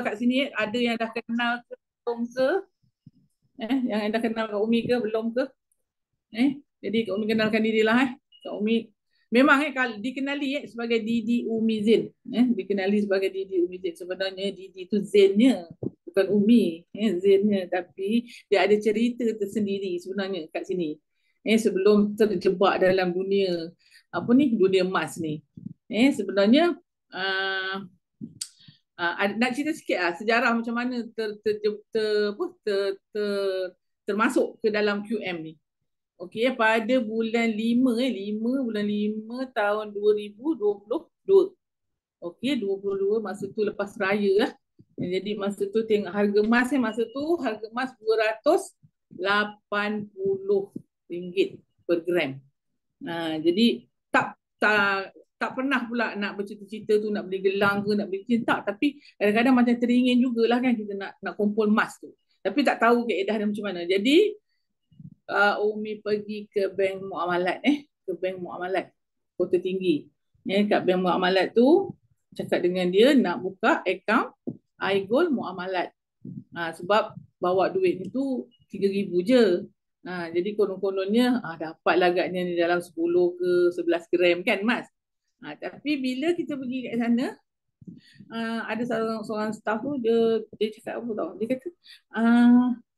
kat sini ada yang dah kenal ke belum ke? Yang dah kenal Kak Umi ke belum ke? Jadi Kak Umi kenalkan diri lah. Kak Umi memang kalau dikenali sebagai Didi Umi Zain. Dikenali sebagai Didi Umi Zain. Sebenarnya Didi itu Zainnya, bukan Umi. Zainnya, tapi dia ada cerita tersendiri sebenarnya kat sini. Sebelum terjebak dalam dunia apa ni, dunia emas ni. Sebenarnya uh, nak cerita sikit sejarah macam mana termasuk ke dalam QM ni. Okey, pada bulan 5 bulan 5 tahun 2022. Okey, 22 masa tu lepas raya lah. Jadi masa tu tengok harga emas masa tu harga emas RM280 per gram. Jadi tak pernah pula nak bercita-cita tu nak beli gelang ke nak beli cincin tak, tapi kadang-kadang macam teringin jugalah kan kita nak kumpul emas tu. Tapi tak tahu keedah dia macam mana. Jadi Umi pergi ke bank muamalat ke bank muamalat Kota Tinggi. Kat bank muamalat tu cakap dengan dia nak buka akaun iGold muamalat. Sebab bawa duit itu 3,000 je. Jadi konon-kononnya dapat lah agaknya ni dalam 10 ke 11 gram kan mas. Tapi bila kita pergi kat sana ada seorang staff tu dia cakap apa tau. Dia kata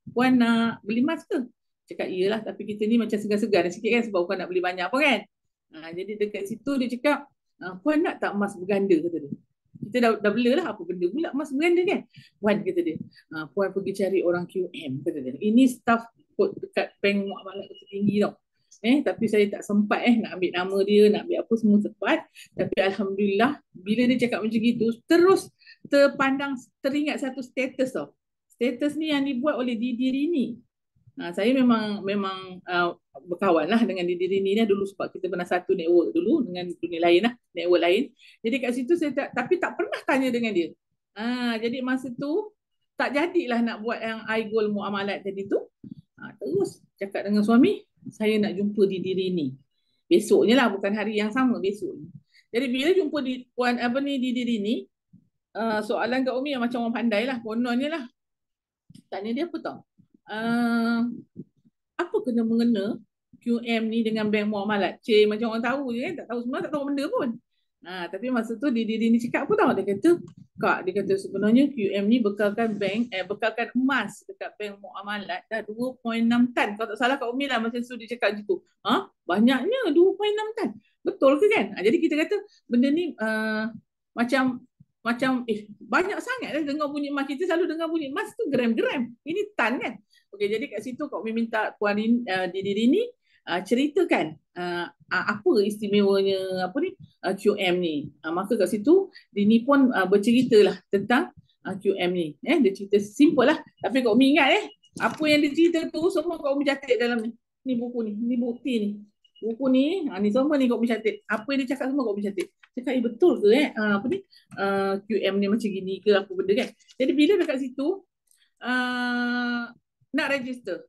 puan nak beli emas ke? Cakap iyalah, tapi kita ni macam segan-segan sikit kan sebab bukan nak beli banyak pun kan. Jadi dekat situ dia cakap puan nak tak emas berganda kata dia. Kita dah bela lah apa benda pula emas berganda kan. Puan kata dia puan pergi cari orang QM kata dia. Ini staff dekat bank muamalat tinggi tau. Tapi saya tak sempat nak ambil nama dia, nak ambil apa semua sempat. Tapi Alhamdulillah bila dia cakap macam gitu terus teringat satu status tau. Status ni yang dibuat oleh Didi Rini. Saya memang berkawan lah dengan Didi Rini ni dulu sebab kita pernah satu network dulu dengan dunia lain lah, network lain. Jadi kat situ saya tapi tak pernah tanya dengan dia. Jadi masa tu tak jadilah nak buat yang iGold muamalat tadi tu. Terus cakap dengan suami, saya nak jumpa Didi Rini. Besoknya lah, bukan hari yang sama, besok. Jadi bila jumpa Didi Rini, soalan Kak Umi yang macam orang pandai lah, kononnya lah. Tanya dia apa tau? Apa kena mengena QM ni dengan bank muamalat? Macam orang tahu je kan, tak tahu semua, tak tahu benda pun. Tapi masa tu Didi ni cakap apa tau? Dia kata sebenarnya QM ni bekalkan emas dekat bank muamalat dah 2.6 tan. Kalau tak salah Kak Umi lah masa tu dia cakap gitu. Banyaknya 2.6 tan. Betul ke kan? Jadi kita kata benda ni macam banyak sangat lah dengar bunyi emas. Kita selalu dengar bunyi emas tu gram-gram. Ini tan kan? Okey, jadi kat situ Kak Umi minta Puan Didi Rini ceritakan apa istimewanya QM ni. Maka kat situ Dini pun berceritalah tentang QM ni. Dia cerita simple lah. Tapi Kak Umi ingat apa yang dia cerita tu semua Kak Umi catat dalam ni. Ni buku ni, ni bukti ni. Buku ni, ni semua ni Kak Umi catat. Apa yang dia cakap semua Kak Umi catat. Cakap betul ke QM ni macam gini ke apa benda kan. Jadi bila dekat situ nak register.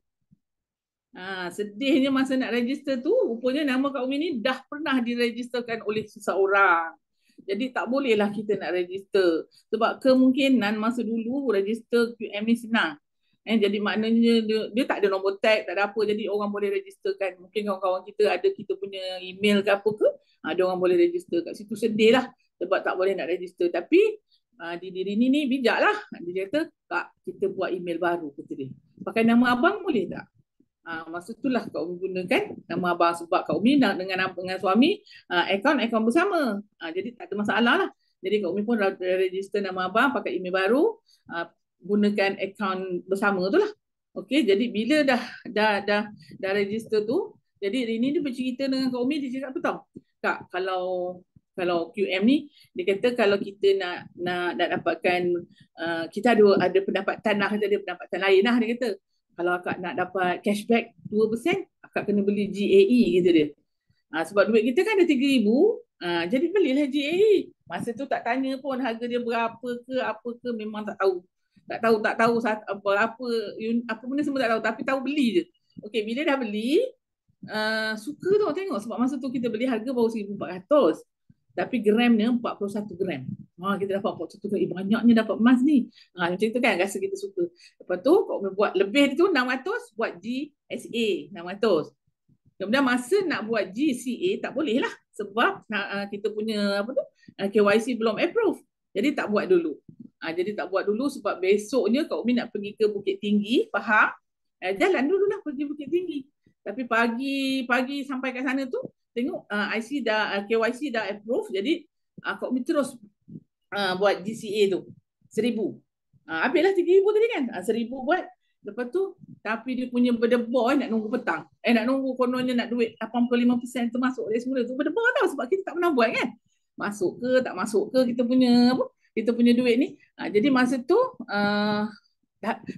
Sedihnya masa nak register tu rupanya nama Kak Umi ni dah pernah diregisterkan oleh seseorang. Jadi tak bolehlah kita nak register sebab kemungkinan masa dulu register QM ni senang. Jadi maknanya dia tak ada nombor tag, tak ada apa, jadi orang boleh registerkan. Mungkin kawan-kawan kita punya email ke apa ke, ada orang boleh register kat situ. Sedih lah sebab tak boleh nak register. Tapi di diri ni bijak lah. Dia kata, Kak, kita buat email baru, kata dia. Pakai nama abang boleh tak? Masa itulah Kak Umi gunakan nama abang sebab Kak Umi dengan suami akaun bersama. Jadi tak ada masalah lah. Jadi Kak Umi pun register nama abang pakai email baru, gunakan akaun bersama tu lah. Okey, jadi bila dah register tu, jadi Rini dia bercerita dengan Kak Umi, dia cakap apa tau? Kak, kalau QM ni dia kata kalau kita nak dapatkan kita ada pendapatan lah, ada pendapatan lain lah dia kata. Kalau akak nak dapat cashback 2%, akak kena beli GAE kata dia. Sebab duit kita kan ada 3,000, jadi belilah GAE. Masa tu tak tanya pun harga dia berapa ke apa ke, memang tak tahu. Tak tahu apa benda semua tak tahu, tapi tahu beli je. Okey, bila dah beli suka tau tengok sebab masa tu kita beli harga baru 1,400. Tapi gramnya 41 gram. Kita dapat 41 gram. Banyaknya dapat emas ni. Macam tu kan rasa kita suka. Lepas tu kalau buat lebih tu 600, buat GSA 600. Kemudian masa nak buat GCA tak boleh lah sebab kita punya apa tu KYC belum approve. Jadi tak buat dulu. Jadi tak buat dulu sebab besoknya Kak Umi nak pergi ke Bukit Tinggi, faham? Jalan dululah pergi Bukit Tinggi. Tapi pagi sampai kat sana tu tengok IC dah KYC dah approve. Jadi Kak Umi terus buat GCA tu 1,000. Habislah 3,000 tadi kan. 1,000 buat. Lepas tu tapi dia punya berdebar nak nunggu petang. Nak nunggu kononnya nak duit 85% tu masuk dari semula tu berdebar tau sebab kita tak pernah buat kan. Masuk ke tak masuk ke kita punya apa? Kita punya duit ni. Jadi masa tu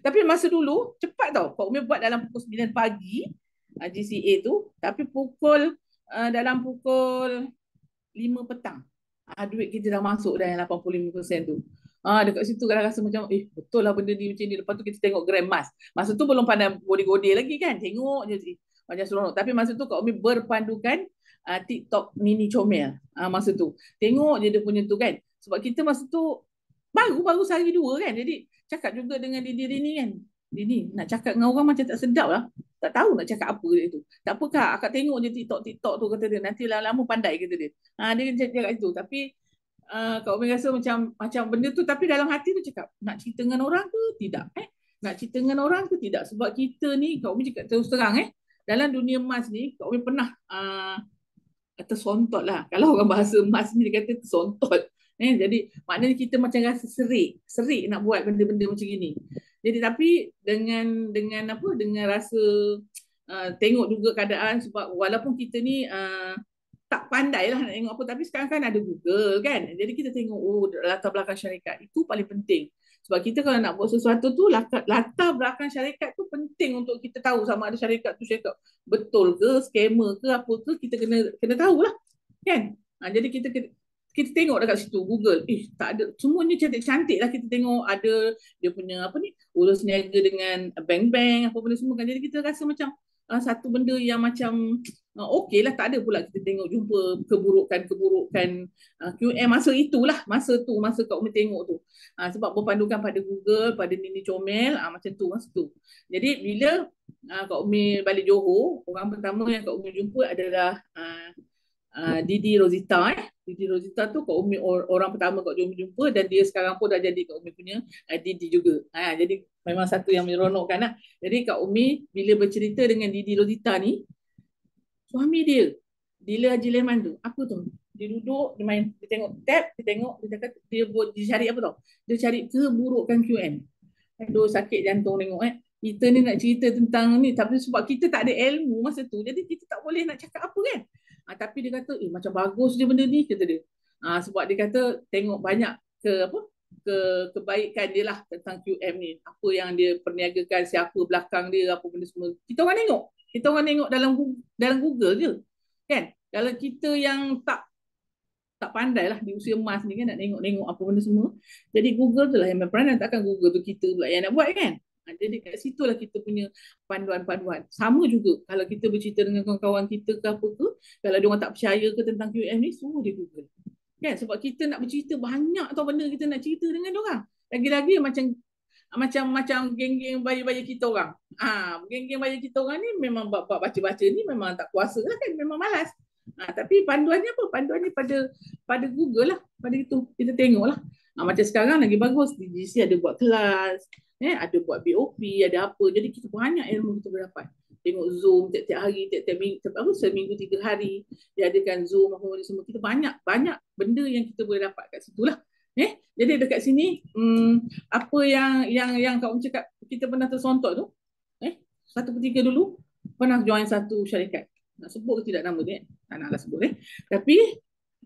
tapi masa dulu cepat tau. Kak Umi buat dalam pukul 9 pagi GCA tu, tapi dalam pukul 5 petang duit kita dah masuk dah yang 85% tu. Dekat situ kan rasa macam betul lah benda ni macam ni. Lepas tu kita tengok gram emas. Masa tu belum pandai gode-gode lagi kan. Tengok je macam seronok. Tapi masa tu Kak Umi berpandukan TikTok Nini Comel. Masa tu tengok je dia punya tu kan. Sebab kita masa tu baru sehari 2 kan. Jadi cakap juga dengan diri ni kan. Dini nak cakap dengan orang macam tak sedap lah. Tak tahu nak cakap apa dia tu. Tak apa Kak, akak tengok je TikTok tu kata dia. Nanti lama-lama pandai kata dia. Dia cakap kat situ. Tapi Kak Umi rasa macam benda tu, tapi dalam hati tu cakap nak cerita dengan orang ke tidak nak cerita dengan orang ke tidak, sebab kita ni Kak Umi cakap terus terang dalam dunia emas ni Kak Umi pernah tersontot lah, kalau orang bahasa emas ni dia kata tersontot jadi maknanya kita macam rasa serik nak buat benda-benda macam gini. Jadi tapi dengan rasa tengok juga keadaan, sebab walaupun kita ni tak pandai lah nak tengok apa, tapi sekarang kan ada Google kan, jadi kita tengok latar belakang syarikat itu paling penting. Sebab kita kalau nak buat sesuatu tu latar belakang syarikat tu penting untuk kita tahu sama ada syarikat tu syarikat betul ke, scammer ke apa ke, kita kena tahulah kan. Jadi kita tengok dekat situ Google, tak ada, semuanya cantik-cantik lah, kita tengok ada dia punya urus niaga dengan bank-bank apa benda semua kan, jadi kita rasa macam satu benda yang macam okey lah, tak ada pula kita tengok jumpa keburukan QM masa Kak Umi tengok tu. Sebab berpandukan pada Google, pada Nini Comel, macam tu masa tu. Jadi bila Kak Umi balik Johor, orang pertama yang Kak Umi jumpa adalah Didi Rosita. Didi Rosita tu Kak Umi orang pertama Kak Umi jumpa, dan dia sekarang pun dah jadi Kak Umi punya Didi juga. Jadi memang satu yang menyeronokkan lah. Jadi Kak Umi bila bercerita dengan Didi Rosita ni, suami dia Dila Haji Leman tu, apa tu, dia duduk, dia tengok tab, dia cari apa tau, dia cari keburukan QM. Aduh, sakit jantung tengok kita ni nak cerita tentang ni, tapi sebab kita tak ada ilmu masa tu, jadi kita tak boleh nak cakap apa kan. Tapi dia kata macam bagus je benda ni, kata dia. Sebab dia kata tengok banyak kebaikan dia lah tentang QM ni, apa yang dia perniagakan, siapa belakang dia, apa benda semua. Kita orang tengok dalam Google je kan. Kalau kita yang tak pandai lah di usia emas ni kan, nak tengok apa benda semua, jadi Google tu lah yang berperanan, takkan Google tu kita pula yang nak buat kan. Jadi kat situ lah kita punya panduan-panduan. Sama juga kalau kita bercerita dengan kawan-kawan kita ke apa ke, kalau dia orang tak percaya ke tentang QM ni, suruh dia Google kan, sebab kita nak bercerita banyak tau benda kita nak cerita dengan dia orang. Lagi-lagi macam geng-geng bayi-bayi kita orang. Geng-geng bayi kita orang ni memang baca-baca ni memang tak kuasa lah kan, memang malas. Tapi panduannya apa? Panduannya pada Google lah, pada itu kita tengok lah. Macam sekarang lagi bagus, DGC ada buat kelas, ada buat BOP, ada apa. Jadi kita banyak ilmu kita berdapat. Tengok Zoom tiap-tiap hari, seminggu 3 hari dia adakan Zoom apa semua. Kita banyak benda yang kita boleh dapat kat situ lah. Jadi dekat sini apa yang Kak Umi cakap, kita pernah tersontok tu, satu ketika dulu pernah join satu syarikat. Nak sebut ke tidak nama dia? Tak naklah sebut Tapi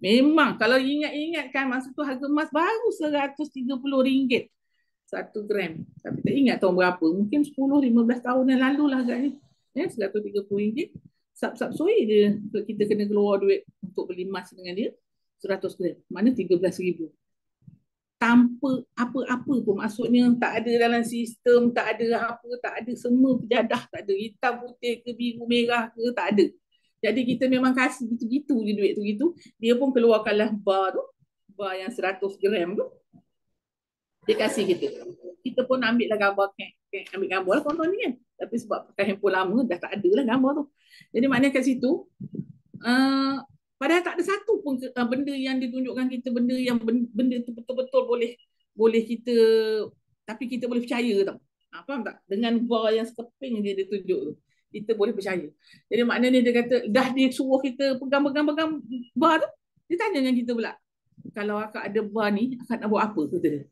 memang kalau ingat-ingatkan masa tu harga emas baru RM130 1 gram. Tapi tak ingat tahun berapa, mungkin 10-15 tahun yang lalu lah agaknya. RM130. Sap-sap soi dia kita kena keluar duit untuk beli emas dengan dia 100 gram. Mana 13,000. Tanpa apa-apa pun, maksudnya tak ada dalam sistem, tak ada apa, tak ada, semua pejadah, tak ada hitam putih ke biru merah ke, tak ada. Jadi kita memang kasih gitu-gitu je duit tu gitu. Dia pun keluarkanlah bar tu, bar yang 100 gram tu. Dia kasih kita. Kita pun ambil lah gambar, ambil gambar lah konten ni kan. Tapi sebab pakai handphone lama, dah tak ada lah gambar tu. Jadi maknanya kat situ, uh, padahal tak ada satu pun benda yang ditunjukkan kita, benda yang benda tu betul-betul boleh boleh kita, tapi kita boleh percaya tau. Faham tak? Dengan bar yang sekeping dia tunjuk tu, kita boleh percaya. Jadi maknanya dia kata, dah dia suruh kita pegang-pegang bar tu, dia tanya dengan kita pula, kalau akak ada bar ni, akak nak buat apa? Kata dia.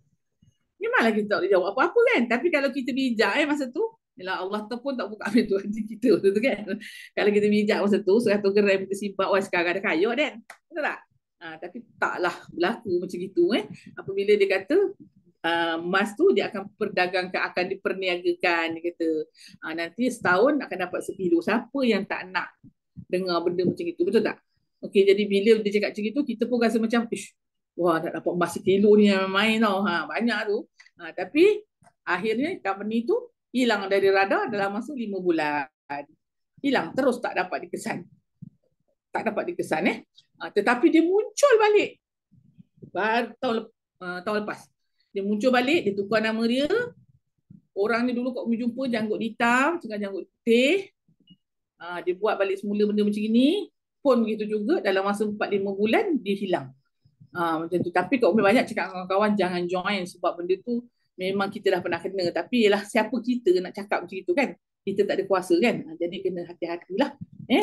Memanglah kita tak boleh jawab apa-apa kan. Tapi kalau kita bijak masa tu, yalah Allah tu pun tak buka pintu hati kita masa tu kan. Kalau kita bijak masa tu, 100 gram kita simpan, wah sekarang ada kaya kan. Betul tak? Tapi taklah berlaku macam itu. Apabila dia kata, emas tu dia akan perdagangkan, akan diperniagakan. Dia kata, nanti setahun akan dapat sekilo. Siapa yang tak nak dengar benda macam itu? Betul tak? Okey, jadi bila dia cakap macam itu, kita pun rasa macam, ish, wah nak dapat emas sekilo ni yang main tau. Banyak tu. Tapi akhirnya company tu hilang dari radar dalam masa 5 bulan. Hilang terus, tak dapat dikesan. Tak dapat dikesan tetapi dia muncul balik baru tahun lepas. Dia muncul balik, dia tukar nama dia. Orang ni dulu kau jumpa janggut hitam, tengah janggut putih. Dia buat balik semula benda macam ni. Pun begitu juga, dalam masa 4-5 bulan dia hilang. Macam tu. Tapi kau banyak cakap dengan kawan-kawan jangan join sebab benda tu memang kita dah pernah kena. Tapi ialah siapa kita nak cakap macam itu kan? Kita tak ada kuasa kan? Jadi kena hati-hatilah.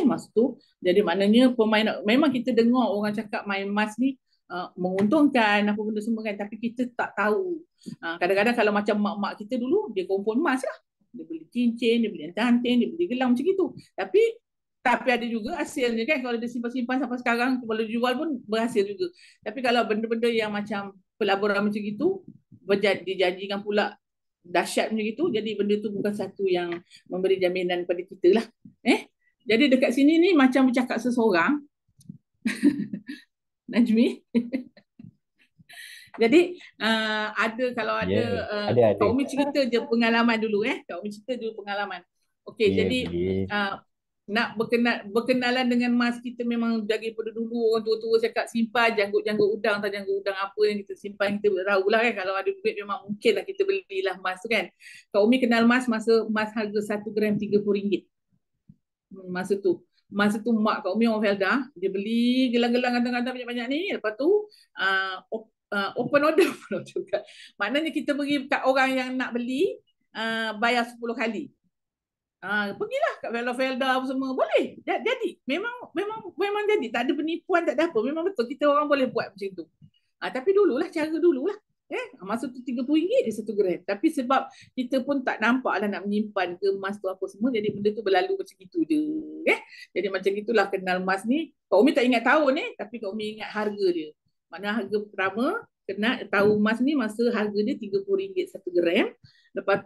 Masa tu. Jadi maknanya pemain, memang kita dengar orang cakap main emas ni menguntungkan apa benda semua kan. Tapi kita tak tahu. Kadang-kadang kalau macam mak-mak kita dulu, dia kumpul emas lah. Dia beli cincin, dia beli anting, dia beli gelang macam itu. Tapi ada juga hasilnya kan, kalau dia simpan-simpan sampai sekarang, kalau dijual pun berhasil juga. Tapi kalau benda-benda yang macam pelaburan macam itu, dijanjikan pula dahsyat macam itu, jadi benda tu bukan satu yang memberi jaminan pada kita lah. Jadi dekat sini ni macam bercakap seseorang, Najmi. Jadi ada, kalau ada, Kak Umi cerita je pengalaman dulu. Kak Umi cerita dulu pengalaman. Okey, jadi nak berkenalan dengan emas kita memang daripada dulu orang tua-tua cakap simpan janggut-janggut udang atau janggut udang apa yang kita simpan, kita tahu lah kan. Kalau ada duit memang mungkin lah kita belilah emas tu kan. Kak Umi kenal emas masa emas harga 1 gram RM30. Masa tu mak Kak Umi orang Felda, dia beli gelang-gelang gantang-gantang banyak-banyak ni. Lepas tu open order pun juga. Maknanya kita bagi kat orang yang nak beli, bayar 10 kali. Pergilah kat Felda semua, boleh jadi, memang jadi, tak ada penipuan, tak ada apa, memang betul kita orang boleh buat macam tu. Tapi dululah, cara dululah masa tu RM30 dia 1 gram. Tapi sebab kita pun tak nampak lah nak menyimpan ke emas tu apa semua, jadi benda tu berlalu macam itu je. Jadi macam itulah kenal emas ni. Kak Umi tak ingat tahun tapi Kak Umi ingat harga dia. Mana harga pertama kena tahu emas ni masa harga dia RM30 1 gram. Lepas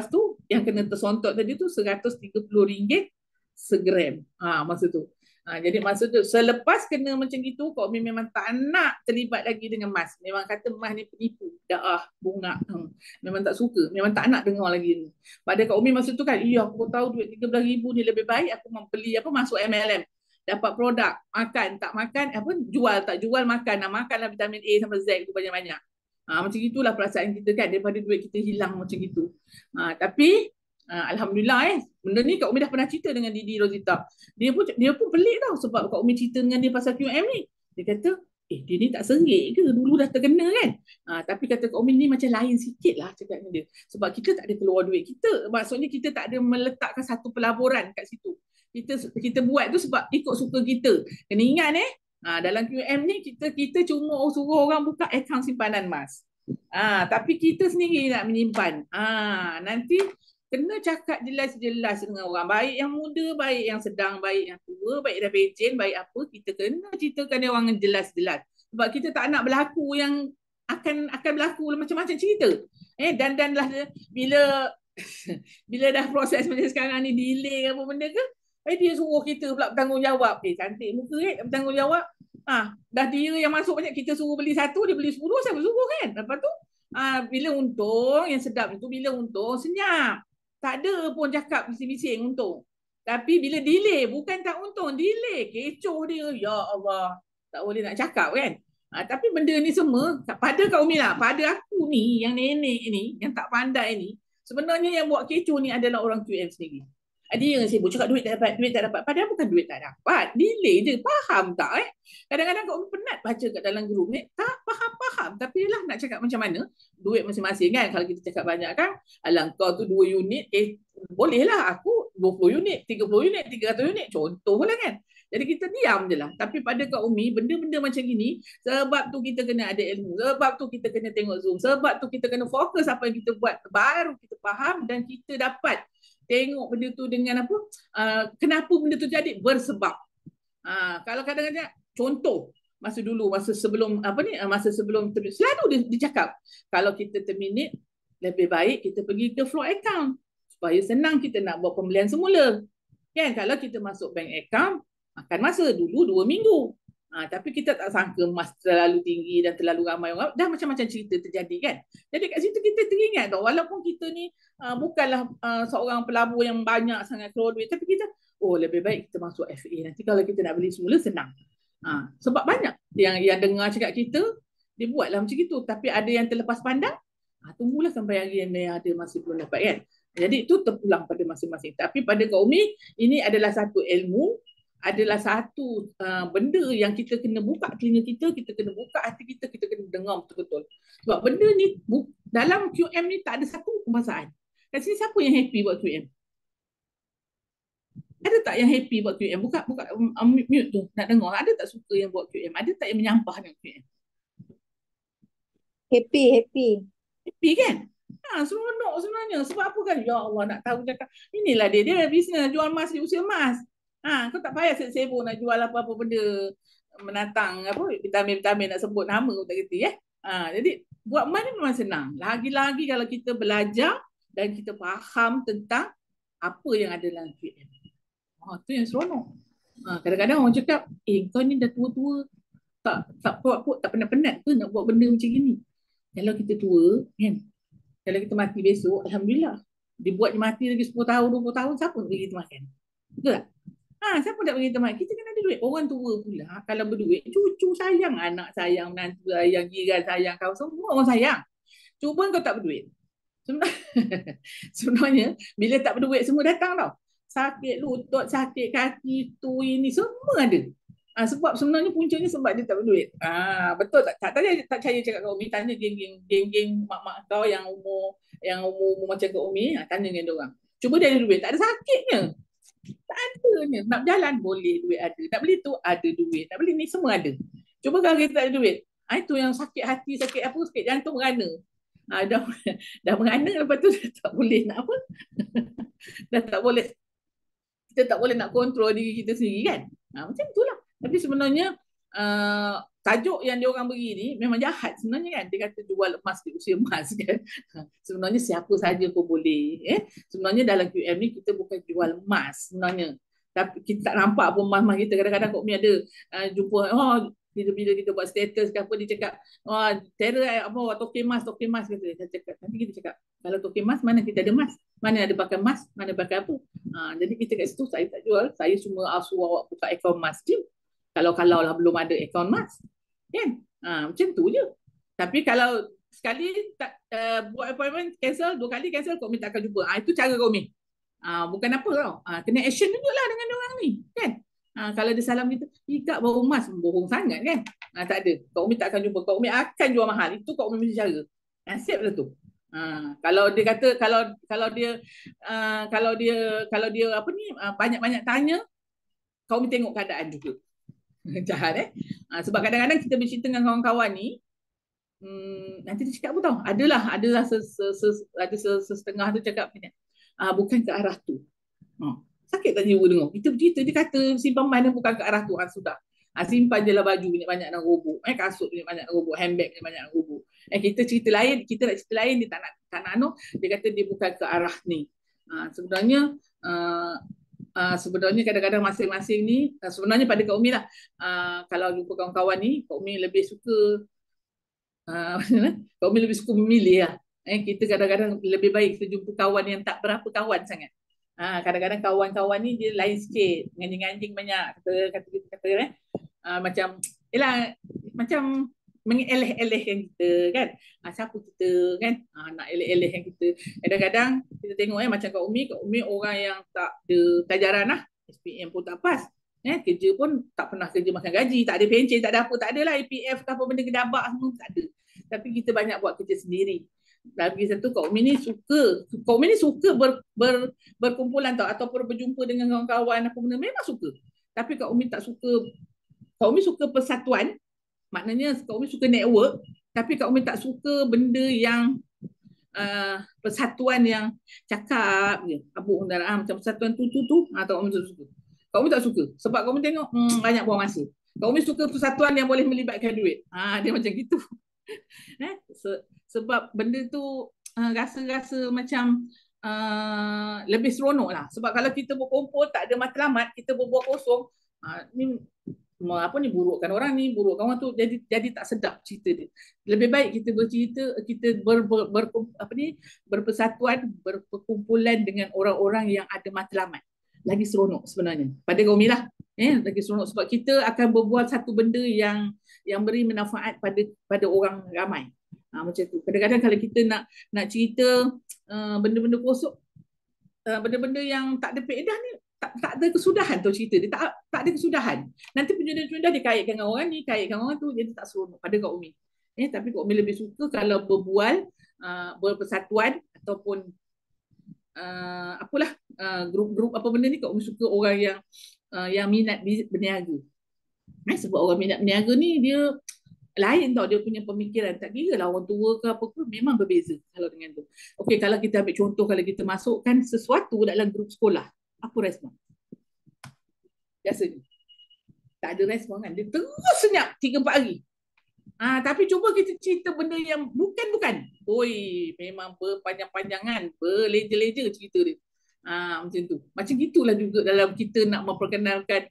tu yang kena tersontok tadi tu RM130 segram. Masa tu. Jadi masa tu selepas kena macam gitu, Kak Umi memang tak nak terlibat lagi dengan emas. Memang kata emas ni penipu, daah, bunga. Memang tak suka, memang tak nak dengar lagi ni. Pada Kak Umi masa tu kan, aku tahu duit RM13,000 ni lebih baik aku membeli masuk MLM. Dapat produk, makan, tak makan, jual, tak jual, makanlah vitamin A sampai Z tu banyak-banyak. Macam itulah perasaan kita kan, daripada duit kita hilang macam gitu. Tapi Alhamdulillah benda ni Kak Umi dah pernah cerita dengan Didi Rosita. Dia pun pelik tau sebab Kak Umi cerita dengan dia pasal QM ni. Dia kata, dia ni tak serik ke? Dulu dah terkena kan? Tapi kata Kak Umi ni macam lain sikit lah cakap dengan dia. Sebab kita tak ada keluar duit kita. Maksudnya kita tak ada meletakkan satu pelaburan kat situ. Kita buat tu sebab ikut suka kita. Kena ingat dalam QM ni kita cuma suruh orang buka akaun simpanan emas. Tapi kita sendiri nak menyimpan. Nanti kena cakap jelas-jelas dengan orang. Baik yang muda, baik yang sedang, baik yang tua, baik dah pencen, baik apa. Kita kena ceritakan dia orang jelas-jelas. Sebab kita tak nak berlaku yang akan berlaku macam-macam cerita. Dan lah bila dah proses macam sekarang ni delay apa benda ke, dia suruh kita pula bertanggungjawab. Cantik muka bertanggungjawab. Dah dia yang masuk banyak, kita suruh beli 1, dia beli 10, saya suruh kan. Lepas tu bila untung, yang sedap itu bila untung senyap. Tak ada pun cakap bising-bising untung. Tapi bila delay, bukan tak untung, delay, kecoh dia. Ya Allah, tak boleh nak cakap kan. Tapi benda ni semua, pada kau Umi lah, pada aku ni, yang nenek ni, yang tak pandai ni, sebenarnya yang buat kecoh ni adalah orang QM sendiri. Dia yang sibuk cakap duit tak dapat, duit tak dapat. Padahal bukan duit tak dapat. Delay je. Faham tak Kadang-kadang kau penat baca kat dalam grup ni. Tak faham-faham. Tapi lah nak cakap macam mana. Duit masing-masing kan. Kalau kita cakap banyak kan. Alah kau tu 2 unit. Bolehlah aku 20 unit, 30 unit, 300 unit. Contoh lah kan. Jadi kita diam je lah. Tapi pada Kak Umi, benda-benda macam gini, sebab tu kita kena ada ilmu. Sebab tu kita kena tengok Zoom. Sebab tu kita kena fokus apa yang kita buat. Baru kita faham dan kita dapat tengok benda tu dengan apa, kenapa benda tu jadi, bersebab. Kalau kadang-kadang contoh masa sebelum selalu dia cakap kalau kita terminate lebih baik kita pergi ke flow account supaya senang kita nak buat pembelian semula kan. Kalau kita masuk bank account akan masa dulu 2 minggu. Tapi kita tak sangka mas terlalu tinggi dan terlalu ramai orang. Dah macam-macam cerita terjadi kan. Jadi kat situ kita teringat tau. Walaupun kita ni bukanlah seorang pelabur yang banyak sangat keluar duit. Tapi kita, lebih baik kita masuk FA. Nanti kalau kita nak beli semula senang. Sebab banyak yang dengar cakap kita, dia buatlah macam itu. Tapi ada yang terlepas pandang, tunggulah sampai hari yang ada masih belum dapat kan. Jadi itu terpulang pada masing-masing. Tapi pada Kak Umi, ini adalah satu ilmu, adalah satu benda yang kita kena buka telinga kita kena buka hati kita kena dengar betul-betul. Sebab benda ni dalam QM ni tak ada satu permasalahan. Kat sini siapa yang happy buat QM? Ada tak yang happy buat QM? Buka mute tu, nak dengar. Ada tak suka yang buat QM? Ada tak yang menyampah dengan QM? Happy. Happy kan? Seronok sebenarnya. Sebab apa kan? Ya Allah, nak tahu cakap. Inilah dia bisnes jual emas di usia emas. Kau tak payah sibuk nak jual apa-apa benda menatang apa vitamin-vitamin nak sebut nama kau tak kerti jadi buat emas ni memang senang. Lagi-lagi kalau kita belajar dan kita faham tentang apa yang ada dalam QM. Tu yang seronok. Kadang-kadang orang cakap, kau ni dah tua-tua tak penat-penat ke nak buat benda macam gini. Kalau kita tua kan, kalau kita mati besok, Alhamdulillah. Dibuat mati lagi 10 tahun, 20 tahun, siapa bagi kita makan? Betul tak? Siapa nak bagi kita makan? Kita kena ada duit. Orang tua pula, kalau berduit, cucu sayang, anak sayang, menantu sayang, jiran sayang, kau semua orang sayang. Cuba kau tak berduit. Sebenarnya, bila tak berduit, semua datang tau. Sakit lutut, sakit kaki, tu, ini, semua ada. Sebab sebenarnya puncanya sebab dia tak berduit. Betul tak? Tak percaya cakap Kak Umi, tanya geng-geng mak-mak kau yang umur macam Kak Umi, tanya dengan dia orang. Cuba dia ada duit, tak ada sakitnya. Tak adanya. Nak berjalan boleh, duit ada. Nak beli tu ada duit. Nak beli ni semua ada. Cuba kalau kita tak ada duit, itu yang sakit hati, sakit apa, sakit jantung merana. Dah merana, lepas tu dah tak boleh nak apa. Dah tak boleh, kita tak boleh nak kontrol diri kita sendiri kan. Macam itulah. Tapi sebenarnya tajuk yang dia orang beri ni memang jahat sebenarnya kan. Dia kata jual emas di usia emas kan. Sebenarnya siapa saja pun boleh. Sebenarnya dalam QM ni kita bukan jual emas sebenarnya. Tapi kita tak nampak pun emas-emas kita. Kadang-kadang Kak Umi ada jumpa, bila kita buat status ke apa, dia cakap, Tera token emas kata dia. Saya cakap, nanti kita cakap, kalau token emas mana kita ada emas? Mana ada pakai emas? Mana pakai apa? Jadi kita kat situ saya tak jual. Saya cuma suruh awak buka akaun emas je. Kalau lah belum ada akaun emas kan, macam tu je. Tapi kalau sekali tak buat appointment cancel, 2 kali cancel, kau minta akan jumpa. Itu cara kau ni. Bukan apa tau. Kena action juga lah dengan orang ni kan. Kalau dia salam kita, Kak baru emas, bohong sangat kan. Tak ada. Kau Umi tak akan jumpa. Kau Umi akan jual mahal. Itu Kau Umi mesti cara. Nasib lah tu. Kalau dia kata kalau dia apa ni banyak-banyak tanya, Kau Umi tengok keadaan juga. Jahat sebab kadang-kadang kita bercerita dengan kawan-kawan ni, nanti dia cakap apa tau, adalah setengah tu cakap bukan ke arah tu. Sakit tak jiwa dengar kita bercerita, dia kata simpan mana bukan ke arah tu. Sudah simpan je lah baju banyak-banyak nak robok, kasut banyak-banyak nak robok, handbag banyak-banyak nak robok. Kita cerita lain, kita nak cerita lain, dia tak nak dia kata dia bukan ke arah ni. Sebenarnya kadang-kadang masing-masing ni sebenarnya pada Kak Umi lah, kalau jumpa kawan-kawan ni, Kak Umi lebih suka Kak Umi lebih suka memilih lah. Kita kadang-kadang lebih baik kita jumpa kawan yang tak berapa kawan sangat. Kadang-kadang kawan-kawan ni dia lain sikit, nganjing-nganjing banyak kata macam yalah, macam mengeleh-elehkan kita kan. Siapa kita kan, nak eleh-elehkan kita. Kadang-kadang kita tengok macam Kak Umi orang yang tak ada pelajaran lah, SPM pun tak pas, kerja pun tak pernah kerja makan gaji, tak ada pencen, tak ada apa, tak ada lah APF ke apa benda, kedabak semua tak ada. Tapi kita banyak buat kerja sendiri. Lagi satu, Kak Umi ni suka berkumpulan tau, ataupun berjumpa dengan kawan-kawan apa benda, memang suka. Tapi Kak Umi tak suka. Kak Umi suka persatuan, maknanya Kak Umi suka network, tapi Kak Umi tak suka benda yang persatuan yang cakap je, abuk macam persatuan tu Kak Umi tak suka. Kak Umi tak suka sebab Kak Umi tengok banyak buang masa. Kak Umi suka persatuan yang boleh melibatkan duit. Dia macam gitu. Sebab benda tu rasa-rasa macam lebih seronok lah. Sebab kalau kita berkumpul tak ada matlamat, kita berbual kosong, ni burukkan orang ni, burukkan orang tu, jadi tak sedap cerita dia. Lebih baik kita bercerita, kita berpersatuan, berkumpulan dengan orang-orang yang ada matlamat. Lagi seronok sebenarnya. Pada Umi lah. Lagi seronok sebab kita akan berbual satu benda yang beri manfaat pada orang ramai. Macam tu. Kadang-kadang kalau kita nak cerita benda-benda kosong, benda-benda yang tak ada faedah ni, tak ada kesudahan tu cerita dia, tak ada kesudahan. Nanti penjudah-penjudah dikaitkan dengan orang ni, kaitkan orang tu, jadi tak seronok pada Kak Umi. Tapi Kak Umi lebih suka kalau berbual, berpersatuan ataupun grup-grup apa benda ni. Kak Umi suka orang yang minat berniaga. Sebab orang minat berniaga ni dia lain tau, dia punya pemikiran. Tak kira lah orang tua ke apa pun, memang berbeza kalau dengan tu. Okey, kalau kita ambil contoh, kalau kita masukkan sesuatu dalam grup sekolah, apa respon? Biasanya tak ada respon kan, dia terus senyap 3-4 hari. Tapi cuba kita cerita benda yang bukan. Oi, memang berpanjang-panjangan, berleja-leja cerita dia. Macam tu. Macam gitulah juga dalam kita nak memperkenalkan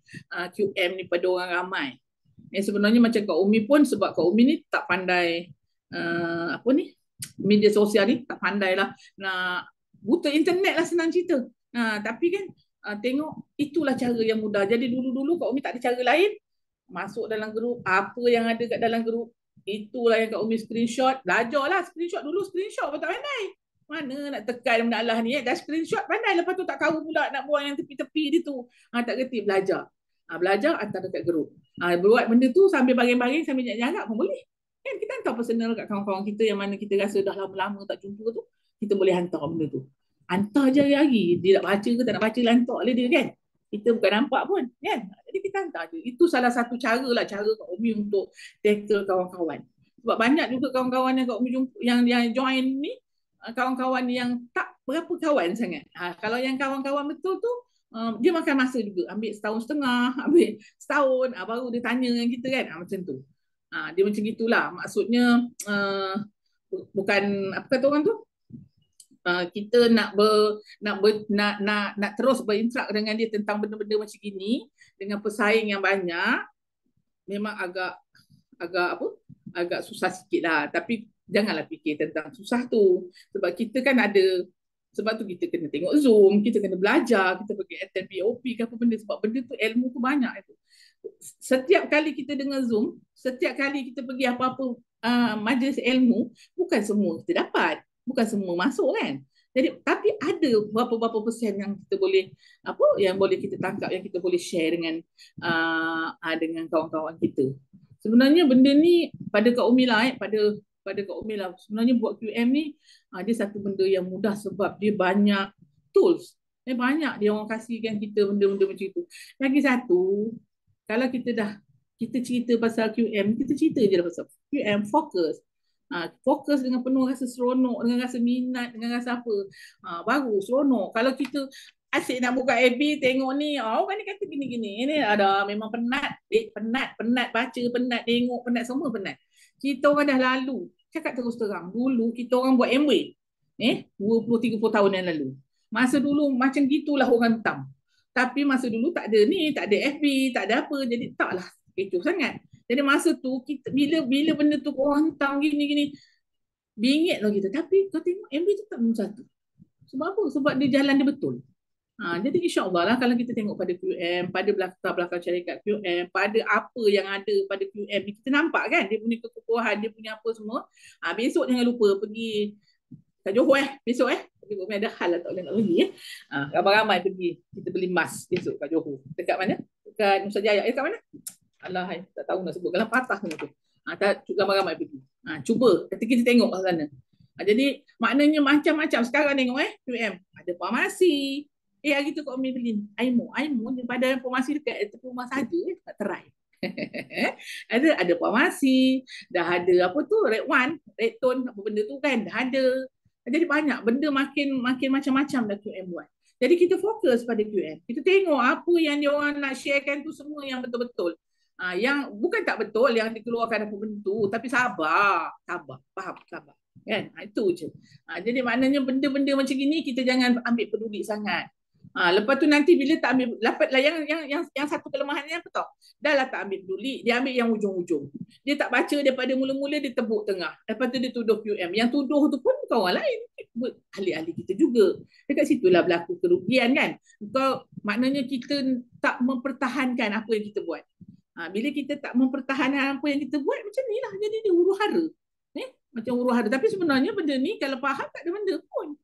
QM ni pada orang ramai. Sebenarnya macam Kak Umi pun, sebab Kak Umi ni tak pandai media sosial ni, tak pandai lah, buta internet lah senang cerita. Tapi kan tengok itulah cara yang mudah. Jadi dulu-dulu Kak Umi tak ada cara lain, masuk dalam grup, apa yang ada kat dalam grup, itulah yang Kak Umi screenshot. Belajarlah screenshot dulu, screenshot pun tak pandai. Mana nak tekan benda Allah ni, dah screenshot pandai, lepas tu tak tahu pula nak buang yang tepi-tepi dia tu. Tak kerti, belajar. Belajar hantar dekat grup. Buat benda tu sambil baring-baring, sambil jaga pun boleh. Kan kita hantar personal kat kawan-kawan kita yang mana kita rasa dah lama-lama tak jumpa tu, kita boleh hantar benda tu. Hantar je hari-hari. Dia nak baca ke tak nak baca, hantar oleh dia kan. Kita bukan nampak pun kan. Jadi kita hantar je. Itu salah satu cara Kak Umi untuk tackle kawan-kawan. Sebab banyak juga kawan-kawan yang Kak Umi jumpa, yang join ni, kawan-kawan yang tak berapa kawan sangat. Kalau yang kawan-kawan betul tu, dia makan masa juga, ambil setahun setengah, ambil setahun, baru dia tanya dengan kita kan. Macam tu. Dia macam gitulah. Maksudnya bukan apa kata orang tu, kita nak terus berinteract dengan dia tentang benda-benda macam gini dengan pesaing yang banyak, memang agak susah sikit lah. Tapi janganlah fikir tentang susah tu, sebab kita kan ada. Sebab tu kita kena tengok Zoom, kita kena belajar, kita pergi attend POP ke apa benda, sebab benda tu ilmu tu banyak itu. Setiap kali kita dengar Zoom, setiap kali kita pergi apa-apa majlis ilmu, bukan semua kita dapat, bukan semua masuk kan. Jadi tapi ada berapa persen yang kita boleh yang boleh kita tangkap, yang kita boleh share dengan kawan-kawan kita. Sebenarnya benda ni pada Kak Umi lah, pada Kak Umi lah. Sebenarnya buat QM ni dia satu benda yang mudah sebab dia banyak tools. Banyak dia orang kasihkan kita benda-benda macam itu. Lagi satu, kalau kita cerita pasal QM, kita cerita je pasal QM, fokus. Fokus dengan penuh rasa seronok, dengan rasa minat, dengan rasa apa. Baru seronok. Kalau kita asyik nak buka FB, tengok ni, orang ni kata gini-gini. Ini ada memang penat baca, penat tengok, penat semua penat. Kita orang dah lalu. Cakap terus terang, dulu kita orang buat MW 20-30 tahun yang lalu. Masa dulu macam gitulah orang hitam. Tapi masa dulu tak ada ni, tak ada FB, tak ada apa, jadi taklah kecoh sangat. Jadi masa tu kita bila benda tu orang hitam gini-gini, bingit lah kita. Tapi kau tengok MW tu tak satu. Sebab apa? Sebab dia jalan dia betul. Jadi insya-Allah lah kalau kita tengok pada QM, pada belakang syarikat QM, pada apa yang ada pada QM ni, kita nampak kan dia punya kekuatan, dia punya apa semua. Besok jangan lupa pergi kat Johor besok Tengok ada hal lah tak boleh nak pergi ramai-ramai pergi kita beli emas besok kat Johor. Dekat mana? Dekat Nusa Jaya. Dekat mana? Alah, tak tahu nak sebut. Kalau patah semua tu. Ramai-ramai pergi. Cuba. Kita tengok kat sana. Jadi maknanya macam-macam. Sekarang tengok QM. Ada farmasi. Hari tu Kak Umi beli Aimo daripada farmasi dekat rumah saja tak terai. ada farmasi, dah ada apa tu, red one, red tone, apa benda tu kan, dah ada. Jadi banyak benda makin macam-macam dah QM buat. Jadi kita fokus pada QM. Kita tengok apa yang dia orang nak sharekan tu semua yang betul-betul. Yang bukan tak betul yang dikeluarkan apa benda tu, tapi sabar, faham, sabar. Kan? Itu je. Jadi maknanya benda-benda macam gini kita jangan ambil peduli sangat. Lepas tu nanti bila tak ambil lah yang satu kelemahannya apa tau? Dah lah tak ambil peduli, dia ambil yang ujung-ujung. Dia tak baca daripada mula-mula, dia tepuk tengah. Lepas tu dia tuduh QM. Yang tuduh tu pun bukan orang lain, ahli-ahli kita juga. Dekat situlah berlaku kerugian kan. Kau maknanya kita tak mempertahankan apa yang kita buat. Bila kita tak mempertahankan apa yang kita buat, macam ni lah jadi dia huru-hara. Macam huru-hara. Tapi sebenarnya benda ni kalau faham tak ada benda pun.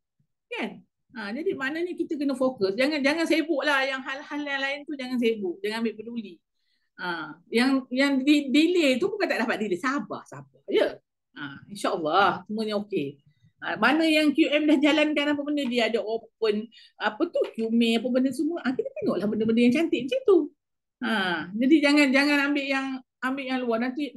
Kan? Jadi maknanya kita kena fokus. Jangan sibuk lah. Yang hal-hal yang lain tu jangan sibuk. Jangan ambil peduli. Yang delay tu bukan tak dapat delay. Sabar je. InsyaAllah semuanya okey. Mana yang QM dah jalankan apa benda, dia ada open apa tu QME apa benda semua. Kita tengoklah benda-benda yang cantik macam tu. Jadi jangan ambil yang luar, nanti